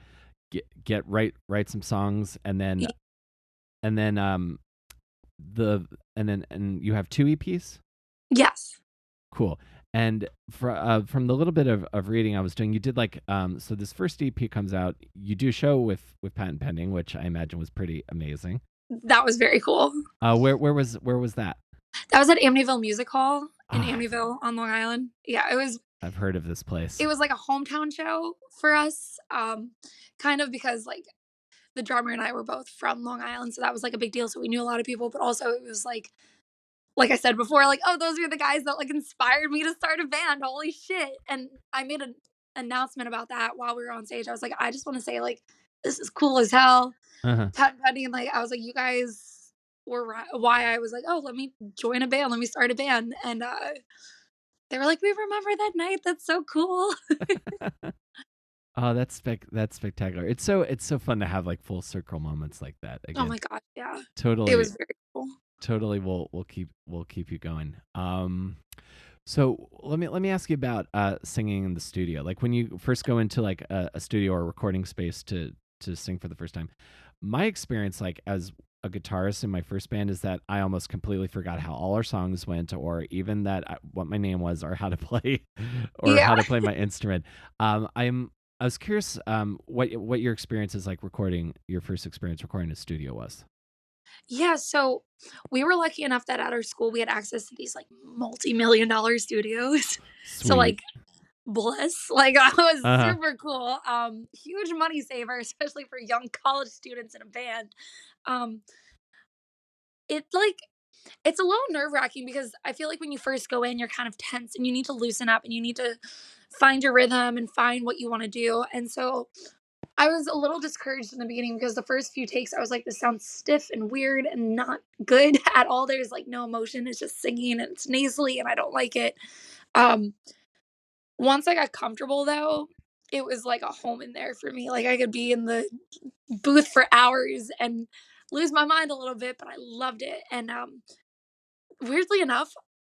get write some songs, Y- and then and you have two EPs. Yes. Cool. And from the little bit of reading I was doing, you did like so this first EP comes out. You do a show with Patent Pending, which I imagine was pretty amazing. That was very cool. Where was that? That was at Amityville Music Hall in Ah, Amityville on Long Island. Yeah, I've heard of this place. it was like a hometown show for us. Kind of because like the drummer and I were both from Long Island, so that was like a big deal. So we knew a lot of people, but also it was like I said before, like, oh, those are the guys that like inspired me to start a band. Holy shit. And I made an announcement about that while we were on stage. I was like, I just want to say, like, this is cool as hell. Uh-huh. Pat and Penny, and like, I was like, you guys were right. Why I was like, oh, let me join a band. Let me start a band. And they were like, we remember that night. That's so cool. Oh, that's spectacular. It's so fun to have like full circle moments like that Oh again. my God. Yeah. It Totally was very cool. totally we'll keep you going. So let me ask you about singing in the studio. Like when you first go into like a studio or recording space to sing for the first time. My experience, like as a guitarist in my first band is that I almost completely forgot how all our songs went, or even what my name was, or how to play, or Yeah. how to play my instrument. I was curious what your experience is like recording your first experience recording in a studio was. Yeah, so we were lucky enough that at our school we had access to these like multi-million dollar studios. So Sweet. like bless, like that was Uh huh. super cool. Huge money saver, especially for young college students in a band. Um, it like it's a little nerve-wracking because I feel like when you first go in, you're kind of tense and you need to loosen up and you need to find your rhythm and find what you want to do. And so I was a little discouraged in the beginning because the first few takes I was like, this sounds stiff and weird and not good at all. There's like no emotion. It's just singing and it's nasally and I don't like it. Um, Once I got comfortable though, it was like a home in there for me. Like I could be in the booth for hours and lose my mind a little bit, but I loved it. And weirdly enough,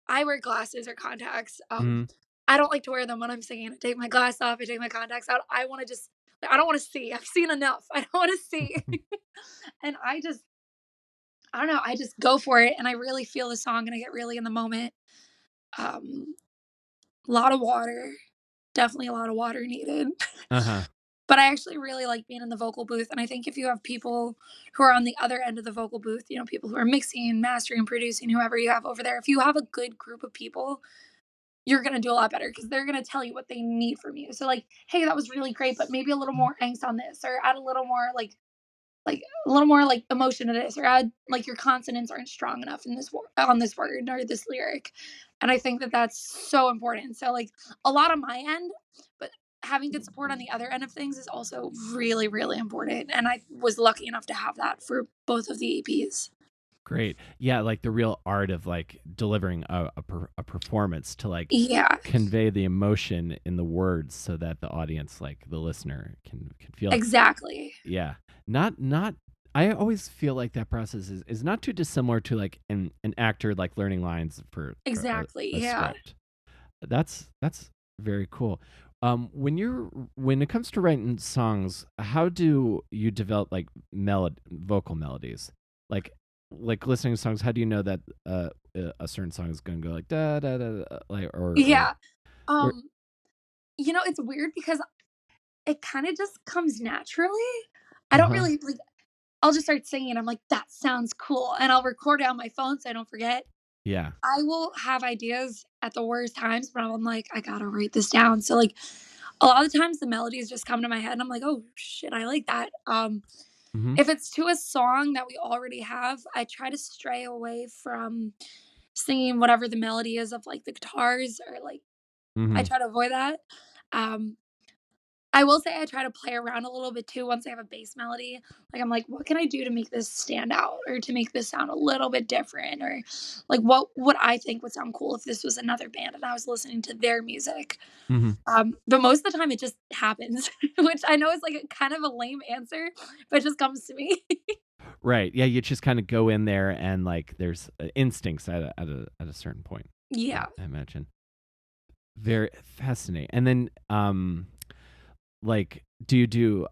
I wear glasses or contacts. Mm-hmm. I don't like to wear them when I'm singing. I take my glass off, I take my contacts out. I wanna just I don't wanna see. I've seen enough. I don't wanna see. And I don't know, I just go for it and I really feel the song and I get really in the moment. Um, a lot of water, definitely a lot of water needed. Uh huh. But I actually really like being in the vocal booth, and I think if you have people who are on the other end of the vocal booth, you know, people who are mixing, mastering, producing, whoever you have over there, if you have a good group of people, you're gonna do a lot better because they're gonna tell you what they need from you. So like, hey, that was really great, but maybe a little more angst on this, or add a little more like a little more like emotion to this, or add like your consonants aren't strong enough in this on this word or this lyric. And I think that that's so important. So like a lot on my end, but having good support on the other end of things is also really really important. And I was lucky enough to have that for both of the EPs. Great. Yeah, like the real art of like delivering a performance to like Yeah, convey the emotion in the words so that the audience, like the listener, can feel it. exactly. Yeah. Not I always feel like that process is not too dissimilar to like an actor like learning lines for Exactly. a Yeah. script. That's very cool. When it comes to writing songs, how do you develop like vocal melodies? Like listening to songs, how do you know that a certain song is going to go like da da da, like Yeah. or Um you know, it's weird because it kind of just comes naturally. I don't uh-huh. really like I'll just start singing. I'm like, that sounds cool. And I'll record it on my phone so I don't forget. Yeah. I will have ideas at the worst times, but I'm like, I gotta write this down. So like a lot of the times the melodies just come to my head and I'm like, oh shit, I like that. Mhm. If it's to a song that we already have, I try to stray away from singing whatever the melody is of like the guitars or like I Mhm. try to avoid that. Um, I will say I try to play around a little bit too once I have a bass melody. Like, I'm like, "What can I do to make this stand out or to make this sound a little bit different?" Or, like, what would I think would sound cool if this was another band and I was listening to their music? Mhm. But most of the time it just happens, which I know is, like, a kind of a lame answer, but it just comes to me. Right. Yeah, you just kind of go in there and like there's instincts at a certain point. Yeah. I imagine. Very fascinating. And then like do you do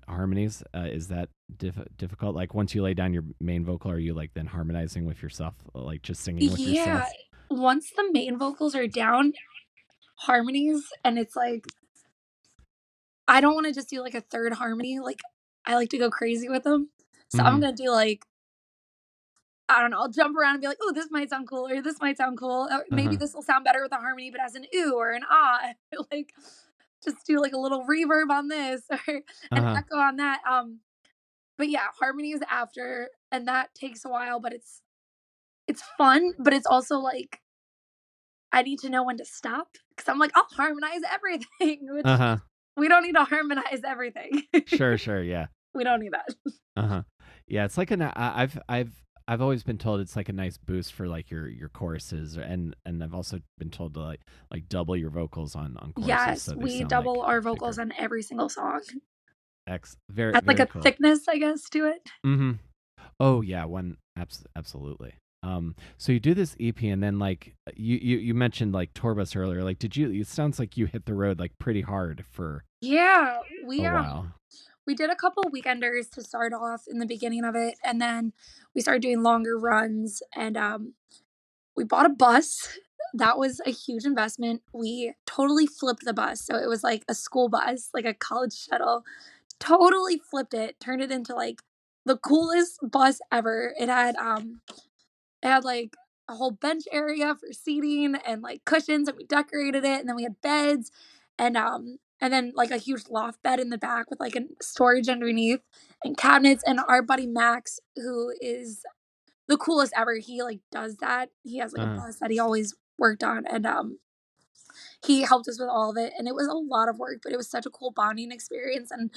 harmonies? Is that difficult? Like once you lay down your main vocal, are you like then harmonizing with yourself, like just singing with Yeah. yourself? Once the main vocals are down, harmonies, and it's like I don't wanna just do, like, a third harmony, like, I like to go crazy with them. So I'm Mhm. gonna do, like, I don't know, I'll jump around and be like, "Ooh, this might sound cool," or "This might sound cool," or maybe Uh-huh. this will sound better with a harmony, but as an "ooh" or an "ah," like, just do, like, a little reverb on this or an Uh-huh. echo on that, but yeah, harmony is after, and that takes a while, but it's fun, but it's also, like, I need to know when to stop because 'cause I'm like, "I'll harmonize everything," which Uh-huh. we don't need to harmonize everything. Sure, sure, yeah. We don't need that. Uh-huh. Yeah, it's like I've always been told it's like a nice boost for like your choruses, and I've also been told to like double your vocals on choruses Yes, so they we sound double like our vocals bigger. on every single song. Very Add, like, very a cool. thickness, I guess, to it. Mhm. Oh yeah, absolutely. So you do this EP and then like you mentioned like tour bus earlier. Like did you it sounds like you hit the road like pretty hard for Yeah, a while. We did a couple weekenders to start off in the beginning of it, and then we started doing longer runs, and we bought a bus. That was a huge investment. We totally flipped the bus. So it was like a school bus, like a college shuttle. Totally flipped it, turned it into like the coolest bus ever. It had like a whole bench area for seating and like cushions, and we decorated it, and then we had beds and then like a huge loft bed in the back with like a storage underneath and cabinets. And our buddy Max, who is the coolest ever, he like does that. He has like a Uh, bus that he always worked on, and he helped us with all of it, and it was a lot of work, but it was such a cool bonding experience. And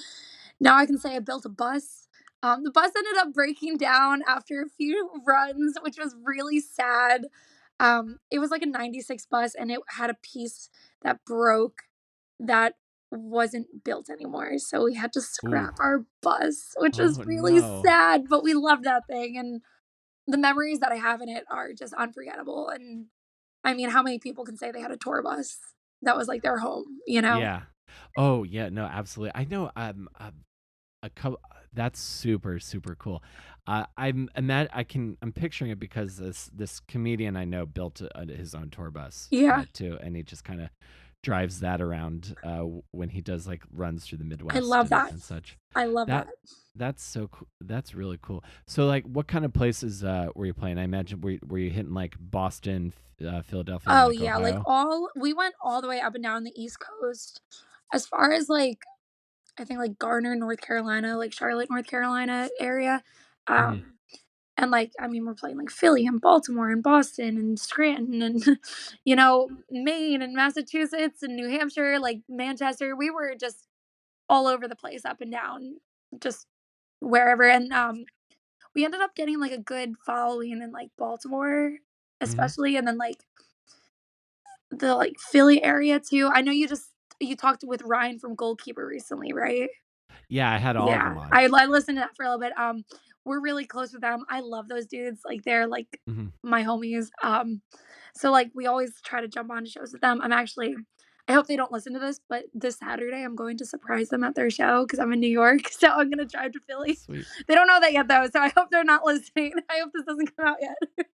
now I can say I built a bus. The bus ended up breaking down after a few runs, which was really sad. It was like a 96 bus, and it had a piece that broke that wasn't built anymore. So we had to ooh. scrap our bus, which was Oh really no. sad, but we loved that thing. And the memories that I have in it are just unforgettable. And I mean, how many people can say they had a tour bus that was like their home, you know? Yeah. Oh yeah. No, absolutely. I know. A couple. That's super super cool. I'm picturing it because this comedian I know built his own tour bus Yeah, too, and he just kind of drives that around when he does like runs through the I Midwest love that. and such. I love that. That that's so cool. That's really cool. So like, what kind of places were you playing? I imagine were you hitting like Boston, Philadelphia, and Oh like yeah, like Ohio? all we went all the way up and down the East Coast. As far as like I think like Garner, North Carolina, like Charlotte, North Carolina area. Hmm. And like I mean we're playing like Philly and Baltimore and Boston and Scranton and Maine and Massachusetts and New Hampshire, like Manchester. We were just all over the place up and down, just wherever. And we ended up getting like a good following in like Baltimore, Hmm. especially, and then like the like Philly area too. I know you talked with Ryan from Goalkeeper recently, right? Yeah, I had all of them Yeah, on. I listened to that for a little bit. We're really close with them. I love those dudes. Like they're like Hmm. my homies. So like we always try to jump on shows with them. I hope they don't listen to this, but this Saturday I'm going to surprise them at their show because I'm in New York. So I'm gonna drive to Philly. Sweet. They don't know that yet though, so I hope they're not listening. I hope this doesn't come out yet.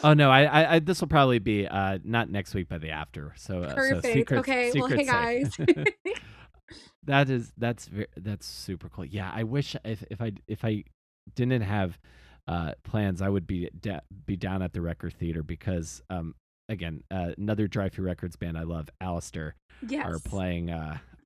Oh no, I this will probably be not next week, but the after. So Perfect. Okay. Well, hey secret safe. guys. That's super cool. Yeah, I wish if I didn't have plans, I would be down at the Record Theater because again, another Drive Through Records band I love, Alistair, are Yes. playing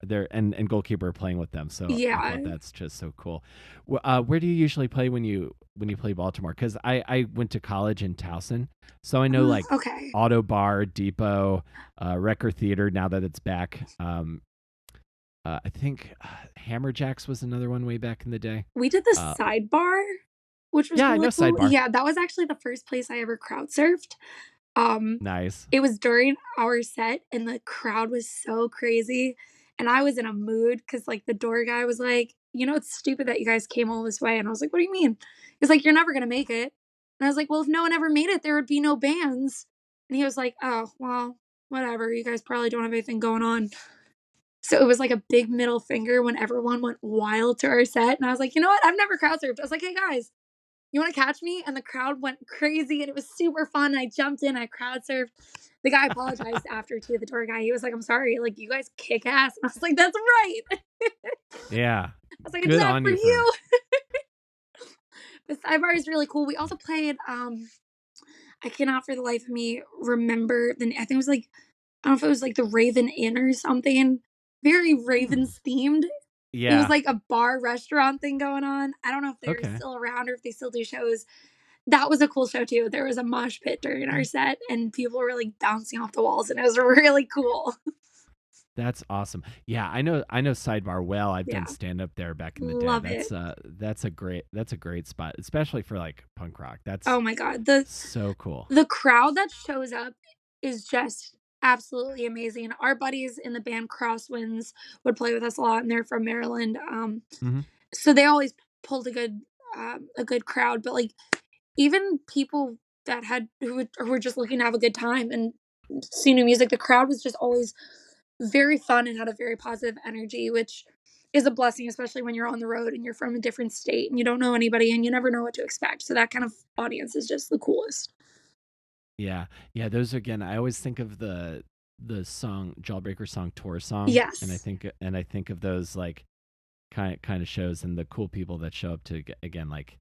there and Goalkeeper are playing with them. So I Yeah. thought that's just so cool. Where do you usually play when you play Baltimore? Because I went to college in Towson, so I know like Okay. Auto Bar, Depot, Record Theater. Now that it's back, I think Hammerjacks was another one way back in the day. We did the Uh, sidebar, which was yeah, I know really cool. Sidebar. Yeah, that was actually the first place I ever crowd surfed. Um, Nice. it was during our set, and the crowd was so crazy, and I was in a mood because, like, the door guy was like, "It's stupid that you guys came all this way," and I was like, "What do you mean?" He's like, "You're never gonna make it," and I was like, "Well, if no one ever made it, there would be no bands," and he was like, "Oh, well, whatever, you guys probably don't have anything going on." So it was like a big middle finger when everyone went wild to our set, and I was like, "You know what? I've never crowd surfed." I was like, "Hey, guys, you want to catch me?" And the crowd went crazy, and it was super fun. I jumped in, I crowd surfed. The guy apologized after to the tour guy. He was like, "I'm sorry, like you guys kick ass." And I was like, "That's right." I Yeah, was like, "I did good that on for you for. you." The sidebar is really cool. We also played. I cannot for the life of me remember the. I think it was like I don't know if it was like the Raven Inn or something. Very Hmm. Ravens themed. It was Yeah. like a bar restaurant thing going on. I don't know if they're Okay. still around or if they still do shows. That was a cool show too. There was a mosh pit during our set, and people were like bouncing off the walls, and it was really cool. That's awesome. Yeah, I know Sidebar well. I've done Yeah, stand up there back in the day. love it. That's a great spot, especially for like punk rock. That's Oh my god, the so cool. the crowd that shows up is just absolutely amazing. Our buddies in the band Crosswinds would play with us a lot, and they're from Maryland. Hmm. So they always pulled a good crowd, but like even people that who were just looking to have a good time and see new music, the crowd was just always very fun and had a very positive energy, which is a blessing, especially when you're on the road and you're from a different state and you don't know anybody and you never know what to expect. So that kind of audience is just the coolest. Yeah. Yeah, those again, I always think of the song Jawbreaker song Tour Song, Yes. and I think of those like kind of shows and the cool people that show up to again like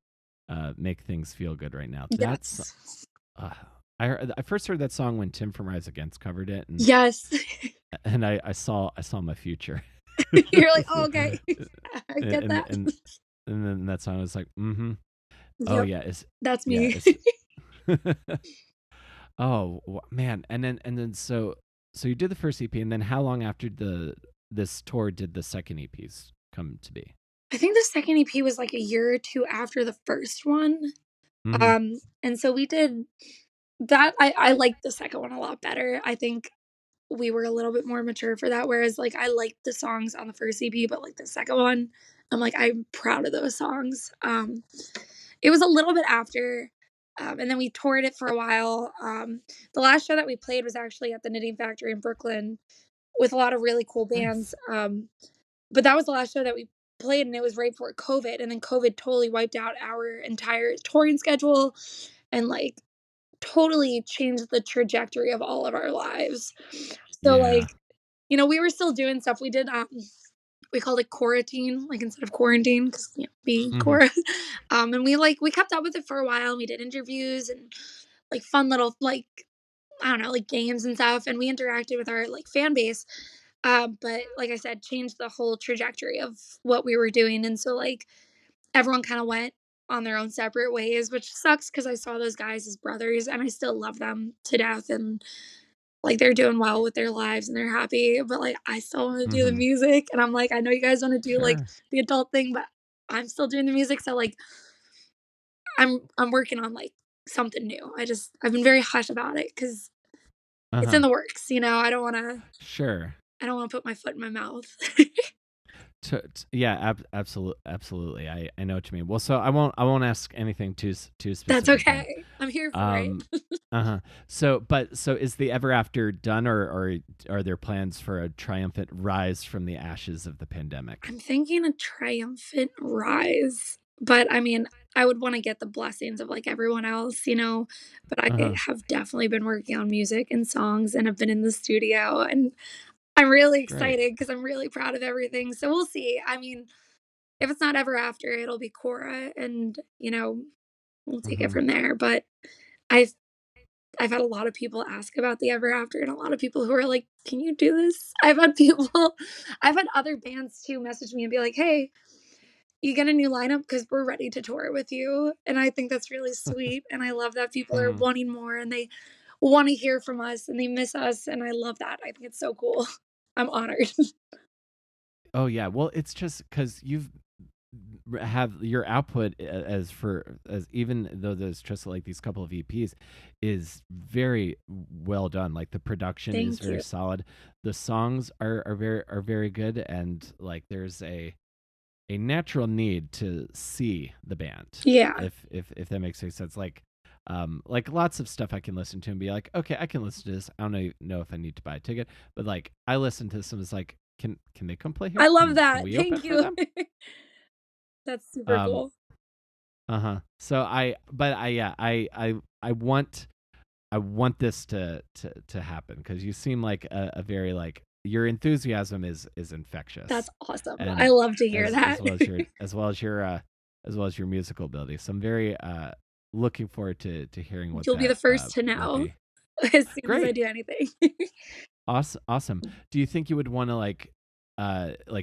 make things feel good right now. That's Yes. uh, I first heard that song when Tim from Rise Against covered it, Yes. and I saw my future. You're like, oh, okay. I get and that. and and then that song was like, mm-hmm. Oh Yep. yeah, it's That's yeah, me. it's oh man, and then so you did the first EP, and then how long after the this tour did the second EPs come to be? I think the second EP was like a year or two after the first one. Mm-hmm. And so we did that. I liked the second one a lot better. I think we were a little bit more mature for that. Whereas like I liked the songs on the first EP, but like the second one, I'm like, I'm proud of those songs. It was a little bit after. And then we toured it for a while. The last show that we played was actually at the Knitting Factory in Brooklyn with a lot of really cool bands. Nice. But that was the last show that we played, and it was right before COVID. And then COVID totally wiped out our entire touring schedule and like totally changed the trajectory of all of our lives. So Yeah. like, we were still doing stuff. We did we called it quarantine, like instead of quarantine, because be Mm-hmm. Cora. And we kept up with it for a while. We did interviews and like fun little like I don't know, like games and stuff, and we interacted with our like fan base. But like I said, changed the whole trajectory of what we were doing. And so like everyone kind of went on their own separate ways, which sucks because I saw those guys as brothers and I still love them to death. And like they're doing well with their lives and they're happy. But like I still want to do the Mm-hmm. music. And I'm like, I know you guys want to do like Sure. the adult thing, but I'm still doing the music. So like I'm working on like something new. I've been very hush about it because it's in Uh-huh. the works, Sure. I don't want to put my foot in my mouth. Yeah, absolutely. I know what you mean. Well, so I won't ask anything too That's specific then. okay. I'm here for it. Um, uh-huh. So is the Ever After done, or are there plans for a triumphant rise from the ashes of the pandemic? I'm thinking a triumphant rise, but I mean, I would want to get the blessings of like everyone else, but I Uh-huh. have definitely been working on music and songs and have been in the studio and I'm really Great. excited because I'm really proud of everything. So we'll see. I mean, if it's not ever after, it'll be Cora and, we'll take it Mm-hmm. from there. But I've I've had a lot of people ask about the Ever After and a lot of people who are like, "Can you do this?" I've had other bands too message me and be like, "Hey, you get a new lineup because we're ready to tour with you." And I think that's really sweet. And I love that people are Mm-hmm. wanting more and they want to hear from us and they miss us. And I love that. I think it's so cool. I'm honored. Oh yeah. Well, it's just because you've have your output as even though there's just like these couple of EPs is very well done. Like the production is Thank very you. solid. The songs are very good, and like there's a natural need to see the band, Yeah. if that makes any sense. Like lots of stuff I can listen to and be like, okay, I can listen to this. I don't know if I need to buy a ticket, but like I listen to this and it's like, can they come play here? I love Can that. we open Thank for you. them? That's super Um, cool. So I want this to happen because you seem like a very like your enthusiasm is That's infectious, awesome. I and love to hear as that. well as your musical ability. So I'm very looking forward to hearing what You'll be the that first to might know be. as soon as I Great, do anything. awesome. Do you think you would want to like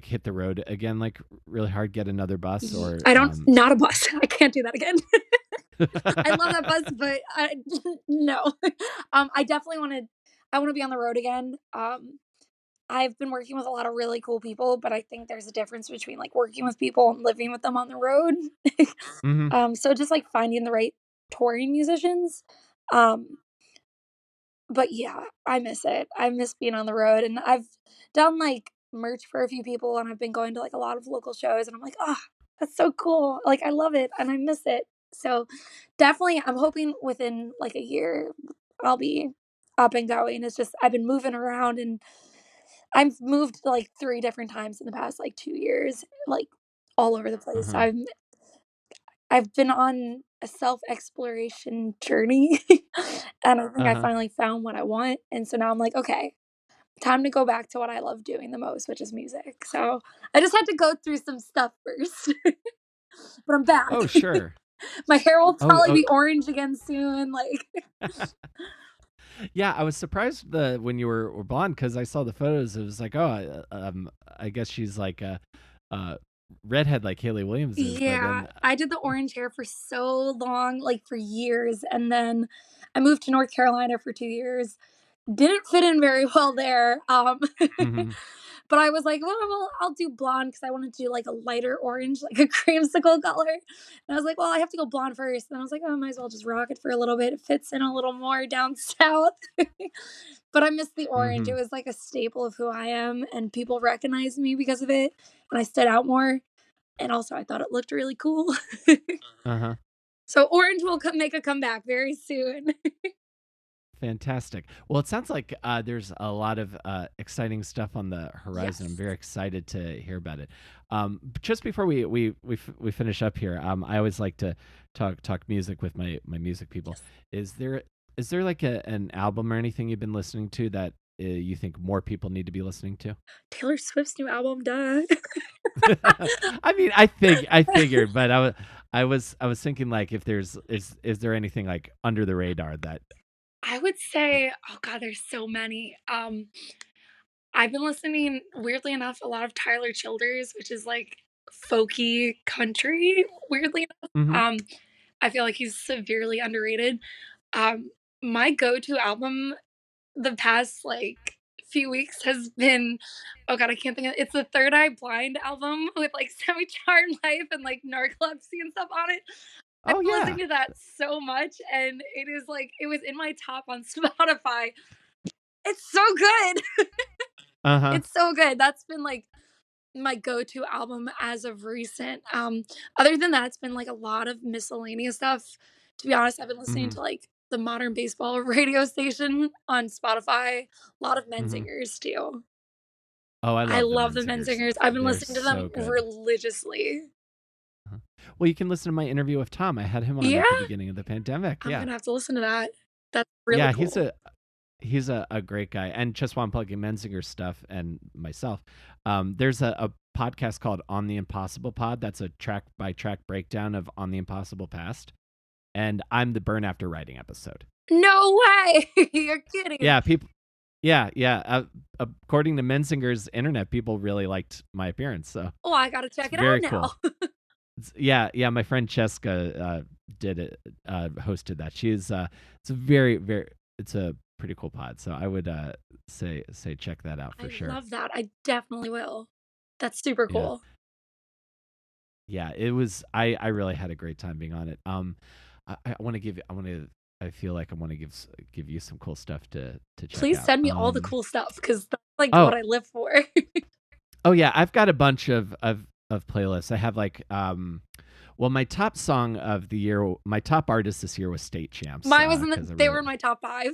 hit the road again, like really hard, get another bus, or I don't not a bus. I can't do that again. I love that bus, but no. I definitely I want to be on the road again. I've been working with a lot of really cool people, but I think there's a difference between like working with people and living with them on the road. hmm So just like finding the right touring musicians. Um, but yeah, I miss it. I miss being on the road and I've done like merch for a few people and I've been going to like a lot of local shows and I'm like, "Oh, that's so cool." Like I love it and I miss it. So definitely I'm hoping within like a year I'll be up and going. It's just I've been moving around and I've moved like 3 different times in the past, like, 2 years, like, all over the place. Uh-huh. I've been on a self-exploration journey, and I think I Uh-huh. finally found what I want, and so now I'm like, "Okay, time to go back to what I love doing the most, which is music." So, I just had to go through some stuff first, but I'm back. Oh, sure. My hair will Oh, probably oh. be orange again soon, like Yeah, I was surprised when you were blonde because I saw the photos. It was like, oh, I guess she's like a redhead like Haley Williams is, but Yeah, then, I did the orange hair for so long, like, for years, and then I moved to North Carolina for 2 years. Didn't fit in very well there, mhm. but I was like, well, I'll do blonde because I wanted to do, like, a lighter orange, like a creamsicle color, and I was like, "Well, I have to go blonde first." And I was like, "Oh, I might as well just rock it for a little bit. It fits in a little more down south." But I miss the orange. It Mhm. was like a staple of who I am, and people recognized me because of it, and I stood out more, and also I thought it looked really cool. Uh-huh. So orange will make a comeback very soon. Fantastic. Well, it sounds like there's a lot of exciting stuff on the horizon. I'm Yes. very excited to hear about it. Just before we finish up here, I always like to talk music with my music people. Yes. Is there like an album or anything you've been listening to that you think more people need to be listening to? Taylor Swift's new album, duh. I mean, I figured, but I was thinking like if is there anything like under the radar that. I would say, oh god, there's so many. I've been listening, weirdly enough, a lot of Tyler Childers, which is like folky country, weirdly enough. Hmm. I feel like he's severely underrated. Um, my go-to album the past like few weeks has been, oh god, I can't think of it's the Third Eye Blind album with like Semi Charmed Life and like narcolepsy and stuff on it. I've Oh been yeah. listening to that so much and it is like it was in my top on Spotify. It's so good. Uh huh. It's so good. That's been like my go-to album as of recent. Other than that, it's been like a lot of miscellaneous stuff. To be honest, I've been listening Hmm. to like the modern baseball radio station on Spotify. A lot of men Hmm. singers too. Oh, I I love the love the men Menzingers. singers. I've been They're listening to them so good. religiously. Uh-huh. Well, you can listen to my interview with Tom. I had him on Yeah, at the beginning of the pandemic. I'm Yeah. gonna have to listen to that. That's really Yeah, cool. he's a great guy. And just while I'm plugging Menzinger stuff and myself, there's a podcast called On the Impossible Pod. That's a track by track breakdown of On the Impossible Past. And I'm the Burn After Writing episode. No way! You're kidding. Yeah, people. Yeah, yeah. According to Menzinger's internet, people really liked my appearance. So Oh, I gotta it's check it out very now. cool. Yeah, yeah. My friend Cheska did it, hosted that. It's a it's a pretty cool pod. So I would say check that out for I sure. love that. I definitely will. That's super Yeah, cool. yeah. It was. I really had a great time being on it. I want to give you. I feel like I want to give you some cool stuff to check Please out. send me all the cool stuff because that's like Oh, what I live for. oh yeah. I've got a bunch of playlists. I have like well, my top song of the year, my top artist this year was State Champs, Mine was in because I they really. were in my top 5.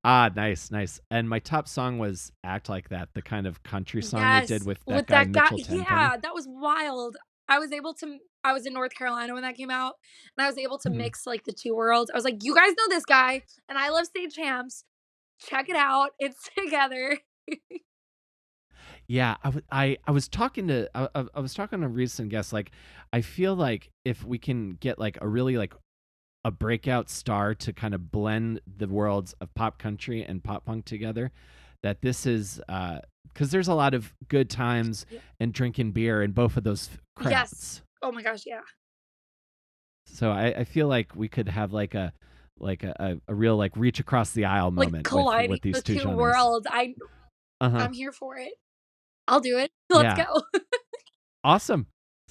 Nice, nice. And my top song was "Act Like That," the kind of country song they did Yes, with that with guy that guy Mitchell Tenpenny. yeah, that was wild. I was in North Carolina when that came out, and I was able to Mhm. mix, like, the 2 worlds. I was like, "You guys know this guy, and I love State Champs. Check it out. It's together." Yeah, I was talking to I was talking to a recent guest. Like, I feel like if we can get like a really like a breakout star to kind of blend the worlds of pop country and pop punk together, that this is because there's a lot of good times Yeah. and drinking beer in both of those Yes. crowds. Oh my gosh, yeah. So I feel like we could have like a real like reach across the aisle Like, moment colliding with these the two 2 genres. worlds. Uh-huh. I'm here for it. I'll do it. Let's Yeah. go. Awesome.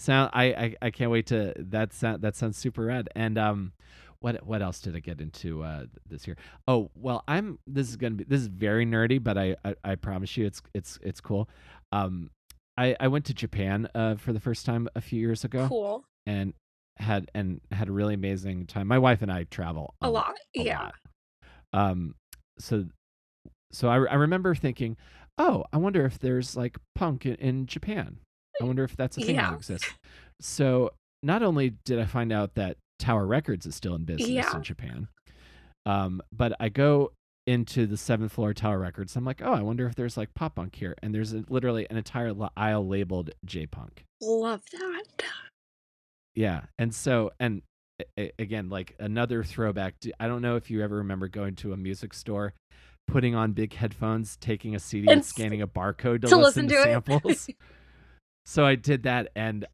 I can't wait to that sounds super rad. And what else did I get into this year? Oh, well, this is very nerdy, but I promise you it's cool. Um I went to Japan for the first time a few years ago Cool. and had a really amazing time. My wife and I travel A lot. a Yeah. lot. Um so I remember thinking, oh, I wonder if there's like punk in Japan. I wonder if that's a thing that Yeah. exists. So not only did I find out that Tower Records is still in business Yeah. in Japan, but I go into the seventh floor Tower Records. I'm like, oh, I wonder if there's like pop punk here. And there's literally an entire aisle labeled J punk. Love that. Yeah. And so, and again, like another throwback. I don't know if you ever remember going to a music store, putting on big headphones, taking a CD and scanning a barcode to listen to samples. So I did that, and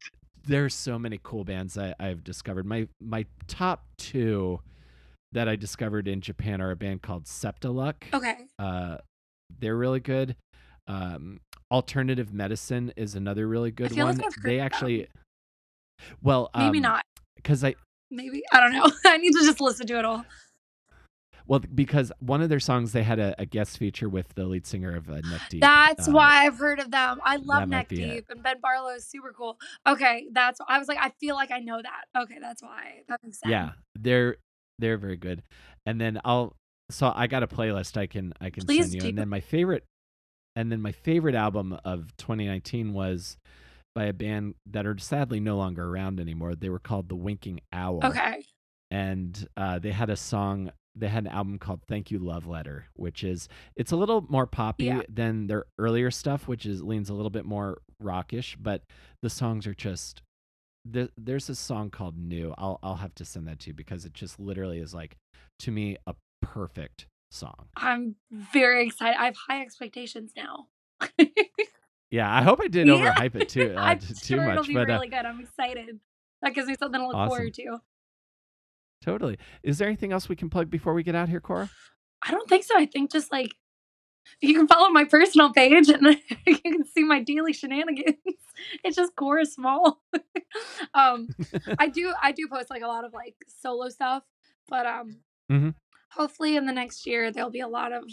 there's so many cool bands I've discovered. My top two that I discovered in Japan are a band called Septiluck. Okay. They're really good. Alternative Medicine is another really good one. Like they actually, well, maybe not, because I don't know. I need to just listen to it all. Well, because one of their songs, they had a guest feature with the lead singer of Neck Deep. That's why I've heard of them. I love Neck Deep, and Ben Barlow is super cool. Okay, I was like, I feel like I know that. Okay, that's why. That makes sense. Yeah, they're very good. And then so I got a playlist I can Please send you. do. And then my favorite album of 2019 was by a band that are sadly no longer around anymore. They were called The Winking Owl. Okay. And they had an album called Thank You Love Letter, it's a little more poppy than their earlier stuff, which leans a little bit more rockish, but the songs are just, there's a song called New. I'll have to send that to you because it just literally is like, to me, a perfect song. I'm very excited. I have high expectations now. Yeah, I hope I didn't overhype it too I'm too sure much. It'll be really good. I'm excited. That gives me something to look forward to. Totally. Is there anything else we can plug before we get out here, Cora? I don't think so. I think just like you can follow my personal page and you can see my daily shenanigans. It's just Cora Small. I do post like a lot of like solo stuff, but hopefully in the next year there'll be a lot of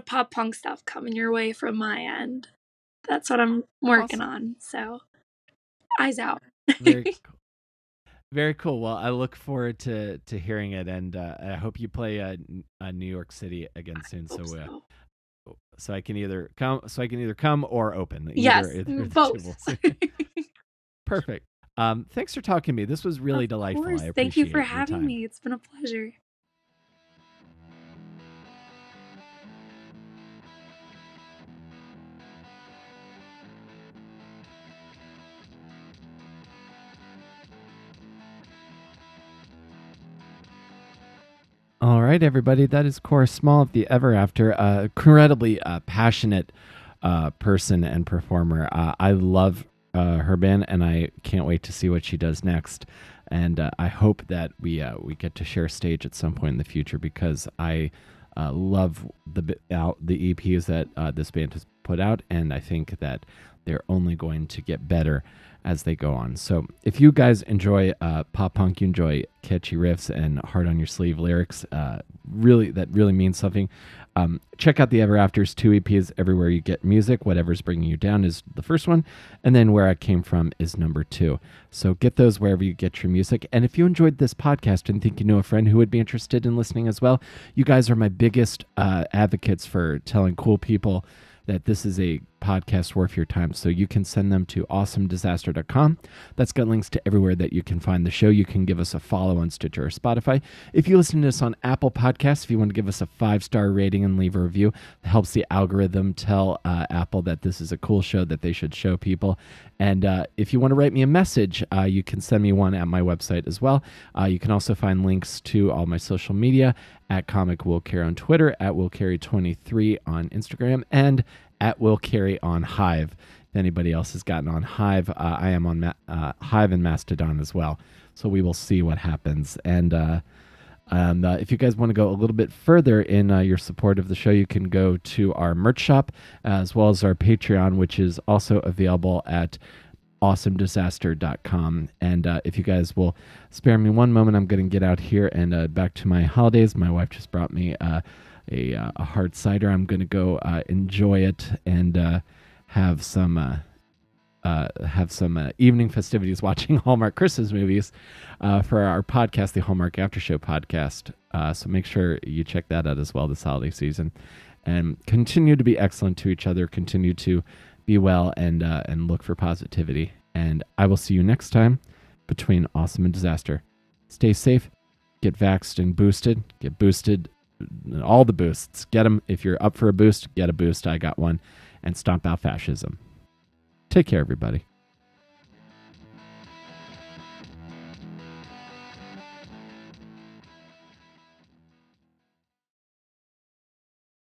pop punk stuff coming your way from my end. That's what I'm working on. So eyes out. Very cool. Very cool. Well, I look forward to hearing it, and I hope you play New York City again soon. So I can either come or open. Either both. Perfect. Thanks for talking to me. This was really delightful. I appreciate Thank you for having me. It's been a pleasure. All right, everybody. That is Cora Small of the Everafter, incredibly passionate person and performer. I love her band, and I can't wait to see what she does next. And I hope that we get to share stage at some point in the future because I love the EPs that this band has put out, and I think that they're only going to get better as they go on. So if you guys enjoy pop punk, you enjoy catchy riffs and hard on your sleeve lyrics, that really means something. Check out the Everafter's 2 EPs everywhere you get music. Whatever's bringing you down is the first one, and then Where I Came From is number 2. So get those wherever you get your music. And if you enjoyed this podcast and think you know a friend who would be interested in listening as well, you guys are my biggest advocates for telling cool people that this is a podcast worth your time. So you can send them to awesomedisaster.com. That's got links to everywhere that you can find the show. You can give us a follow on Stitcher or Spotify. If you listen to us on Apple Podcasts, if you want to give us a 5-star rating and leave a review, it helps the algorithm tell Apple that this is a cool show that they should show people. And if you want to write me a message, you can send me one at my website as well. You can also find links to all my social media at Comic Will Carry on Twitter, at Will Carry 23 on Instagram, and at Will Carry on Hive. If anybody else has gotten on Hive, I am on Hive and Mastodon as well. So we will see what happens. And if you guys want to go a little bit further in your support of the show, you can go to our merch shop as well as our Patreon, which is also available at awesomedisaster.com. And if you guys will spare me one moment, I'm going to get out here and back to my holidays. My wife just brought me a hard cider. I'm going to go enjoy it and have some evening festivities watching Hallmark Christmas movies for our podcast, the Hallmark After Show podcast. So make sure you check that out as well this holiday season. and continue to be excellent to each other. Continue to be well and look for positivity. And I will see you next time between awesome and disaster. Stay safe, get vaxxed and boosted, get boosted, all the boosts. Get them. If you're up for a boost, get a boost. I got one. And stomp out fascism. Take care, everybody.